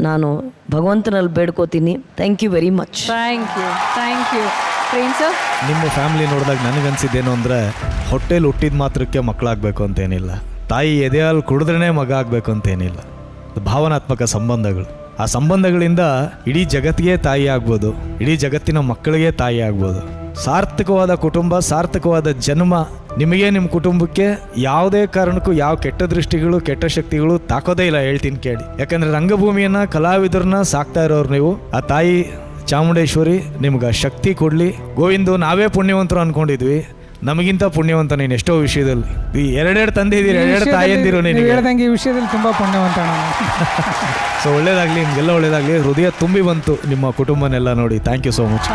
ನಾನು ಭಗವಂತನಲ್ಲಿ ಬೇಡ್ಕೋತೀನಿ. Thank you very much. Thank you. ನಿಮ್ಮ ಫ್ಯಾಮಿಲಿ ನೋಡಿದಾಗ ನನಗನ್ಸಿದ್ದೇನು ಅಂದರೆ, ಹೊಟ್ಟೆಲಿ ಹುಟ್ಟಿದ ಮಾತ್ರಕ್ಕೆ ಮಕ್ಕಳಾಗಬೇಕು ಅಂತೇನಿಲ್ಲ, ತಾಯಿ ಎದೆಯಲ್ಲಿ ಕುಡಿದ್ರೇ ಮಗ ಆಗಬೇಕು ಅಂತೇನಿಲ್ಲ. ಭಾವನಾತ್ಮಕ ಸಂಬಂಧಗಳು, ಆ ಸಂಬಂಧಗಳಿಂದ ಇಡೀ ಜಗತ್ತಿಗೆ ತಾಯಿ ಆಗ್ಬೋದು, ಇಡೀ ಜಗತ್ತಿನ ಮಕ್ಕಳಿಗೆ ತಾಯಿ ಆಗ್ಬೋದು. ಸಾರ್ಥಕವಾದ ಕುಟುಂಬ, ಸಾರ್ಥಕವಾದ ಜನ್ಮ ನಿಮಗೆ, ನಿಮ್ಮ ಕುಟುಂಬಕ್ಕೆ ಯಾವುದೇ ಕಾರಣಕ್ಕೂ ಯಾವ ಕೆಟ್ಟ ದೃಷ್ಟಿಗಳು, ಕೆಟ್ಟ ಶಕ್ತಿಗಳು ತಾಕೋದೇ ಇಲ್ಲ, ಹೇಳ್ತೀನಿ ಕೇಳಿ. ಯಾಕಂದರೆ ರಂಗಭೂಮಿಯನ್ನು, ಕಲಾವಿದರನ್ನ ಸಾಕ್ತಾ ಇರೋರು ನೀವು. ಆ ತಾಯಿ ಚಾಮುಂಡೇಶ್ವರಿ ನಿಮ್ಗೆ ಶಕ್ತಿ ಕೊಡಲಿ. ಗೋವಿಂದು, ನಾವೇ ಪುಣ್ಯವಂತರು ಅಂದ್ಕೊಂಡಿದ್ವಿ, ನಮಗಿಂತ ಪುಣ್ಯವಂತ ನೀನು ಎಷ್ಟೋ ವಿಷಯದಲ್ಲಿ. ಈ 2 ತಂದೆದಿರು, 2 ತಾಯಿಯಂದಿರು ನಿನಗೆ. ಈ ವಿಷಯದಲ್ಲಿ ತುಂಬ ಪುಣ್ಯವಂತ. ಸೊ ಒಳ್ಳೇದಾಗಲಿ, ನಿಮಗೆಲ್ಲ ಒಳ್ಳೇದಾಗಲಿ. ಹೃದಯ ತುಂಬಿ ಬಂತು ನಿಮ್ಮ ಕುಟುಂಬನೆಲ್ಲ ನೋಡಿ. Thank you so much.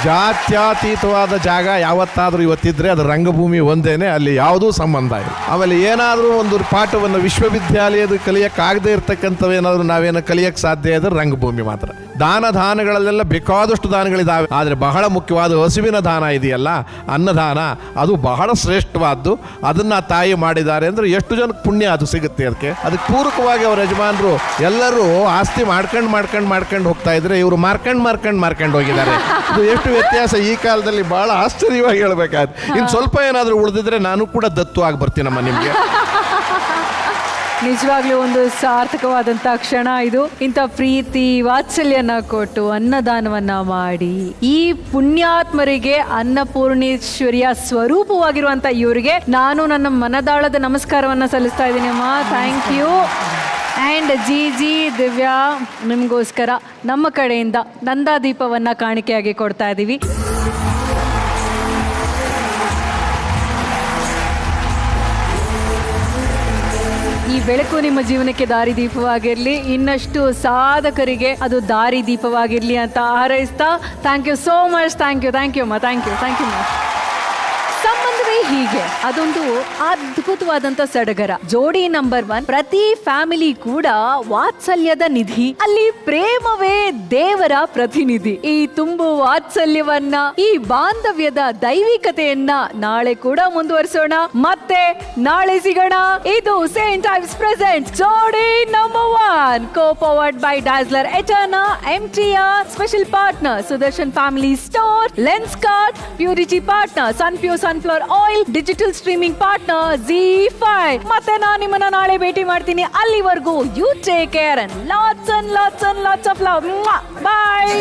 ಜಾತ್ಯತೀತವಾದ ಜಾಗ ಯಾವತ್ತಾದರೂ ಇವತ್ತಿದ್ರೆ ಅದು ರಂಗಭೂಮಿ ಒಂದೇನೆ, ಅಲ್ಲಿ ಯಾವುದೂ ಸಂಬಂಧ ಇಲ್ಲ. ಆಮೇಲೆ ಏನಾದರೂ ಒಂದು ಪಾಠವನ್ನು ವಿಶ್ವವಿದ್ಯಾಲಯದ ಕಲಿಯಕ್ಕಾಗದೇ ಇರ್ತಕ್ಕಂಥವೇನಾದರೂ ನಾವೇನು ಕಲಿಯಕ್ಕೆ ಸಾಧ್ಯ ಇದ್ರೆ ರಂಗಭೂಮಿ ಮಾತ್ರ. ದಾನಗಳಲ್ಲೆಲ್ಲ ಬೇಕಾದಷ್ಟು ದಾನಗಳಿದ್ದಾವೆ, ಆದರೆ ಬಹಳ ಮುಖ್ಯವಾದ ಹಸುವಿನ ದಾನ ಇದೆಯಲ್ಲ, ಅನ್ನದಾನ, ಅದು ಬಹಳ ಶ್ರೇಷ್ಠವಾದ್ದು. ಅದನ್ನ ತಾಯಿ ಮಾಡಿದ್ದಾರೆ ಅಂದ್ರೆ ಎಷ್ಟು ಜನಕ್ಕೆ ಪುಣ್ಯ ಅದು ಸಿಗುತ್ತೆ. ಅದಕ್ಕೆ ಪೂರಕವಾಗಿ ಅವರ ಯಜಮಾನರು ಎಲ್ಲರೂ ಆಸ್ತಿ ಮಾಡ್ಕೊಂಡು ಹೋಗ್ತಾ ಇದ್ರೆ ಇವರು ಮಾರ್ಕಂಡ್ ಹೋಗಿದ್ದಾರೆ. ಇದು ಎಷ್ಟು ವ್ಯತ್ಯಾಸ ಈ ಕಾಲದಲ್ಲಿ, ಬಹಳ ಆಶ್ಚರ್ಯವಾಗಿ ಹೇಳ್ಬೇಕಾದ್ರೆ. ಇನ್ನು ಸ್ವಲ್ಪ ಏನಾದರೂ ಉಳಿದಿದ್ರೆ ನಾನು ಕೂಡ ದತ್ತು ಆಗಿ ಬರ್ತೀನಮ್ಮ ನಿಮ್ಗೆ. ನಿಜವಾಗ್ಲೂ ಒಂದು ಸಾರ್ಥಕವಾದಂತ ಕ್ಷಣ ಇದು. ಇಂಥ ಪ್ರೀತಿ ವಾತ್ಸಲ್ಯನ ಕೊಟ್ಟು ಅನ್ನದಾನವನ್ನ ಮಾಡಿ ಈ ಪುಣ್ಯಾತ್ಮರಿಗೆ ಅನ್ನಪೂರ್ಣೇಶ್ವರಿಯ ಸ್ವರೂಪವಾಗಿರುವಂತ ಇವರಿಗೆ ನಾನು ನನ್ನ ಮನದಾಳದ ನಮಸ್ಕಾರವನ್ನ ಸಲ್ಲಿಸ್ತಾ ಇದ್ದೀನಿ ಅಮ್ಮ. Thank you. And Zee Divya, ನಿಮಗೋಸ್ಕರ ನಮ್ಮ ಕಡೆಯಿಂದ ನಂದಾದೀಪವನ್ನ ಕಾಣಿಕೆಯಾಗಿ ಕೊಡ್ತಾ ಇದ್ದೀವಿ. ಈ ಬೆಳಕು ನಿಮ್ಮ ಜೀವನಕ್ಕೆ ದಾರಿದೀಪವಾಗಿರಲಿ, ಇನ್ನಷ್ಟು ಸಾಧಕರಿಗೆ ಅದು ದಾರಿದೀಪವಾಗಿರಲಿ ಅಂತ ಹಾರೈಸ್ತಾ, thank you so much. Thank you ಅಮ್ಮ. ಥ್ಯಾಂಕ್ ಯು ಅಮ್ಮ. ಸಂಬಂಧವೇ ಹೀಗೆ, ಅದೊಂದು ಅದ್ಭುತವಾದಂತ ಸಡಗರ. ಜೋಡಿ ನಂಬರ್ 1. ಪ್ರತಿ ಫ್ಯಾಮಿಲಿ ಕೂಡ ವಾತ್ಸಲ್ಯದ ನಿಧಿ, ಅಲ್ಲಿ ಪ್ರೇಮವೇ ದೇವರ ಪ್ರತಿನಿಧಿ. ಈ ತುಂಬು ವಾತ್ಸಲ್ಯವನ್ನ, ಈ ಬಾಂಧವ್ಯದ ದೈವಿಕತೆಯನ್ನ ನಾಳೆ ಕೂಡ ಮುಂದುವರಿಸೋಣ. ಮತ್ತೆ ನಾಳೆ ಸಿಗೋಣ. ಇದು ಸೇಂಟ್ ಐವ್ಸ್ ಪ್ರೆಸೆಂಟ್ ಜೋಡಿ number 1, co-powered by Dazzler Eterna, MTR, special partner Sudarshan Family Store, Lenskart, Purity partner Sunpure Sunflower Oil, digital streaming partner ZEE5. ಮತ್ತೆ ನಾನು ನಿಮ್ಮನ್ನ ನಾಳೆ ಭೇಟಿ ಮಾಡ್ತೀನಿ. ಅಲ್ಲಿವರೆಗೂ you take care and lots of love. Bye.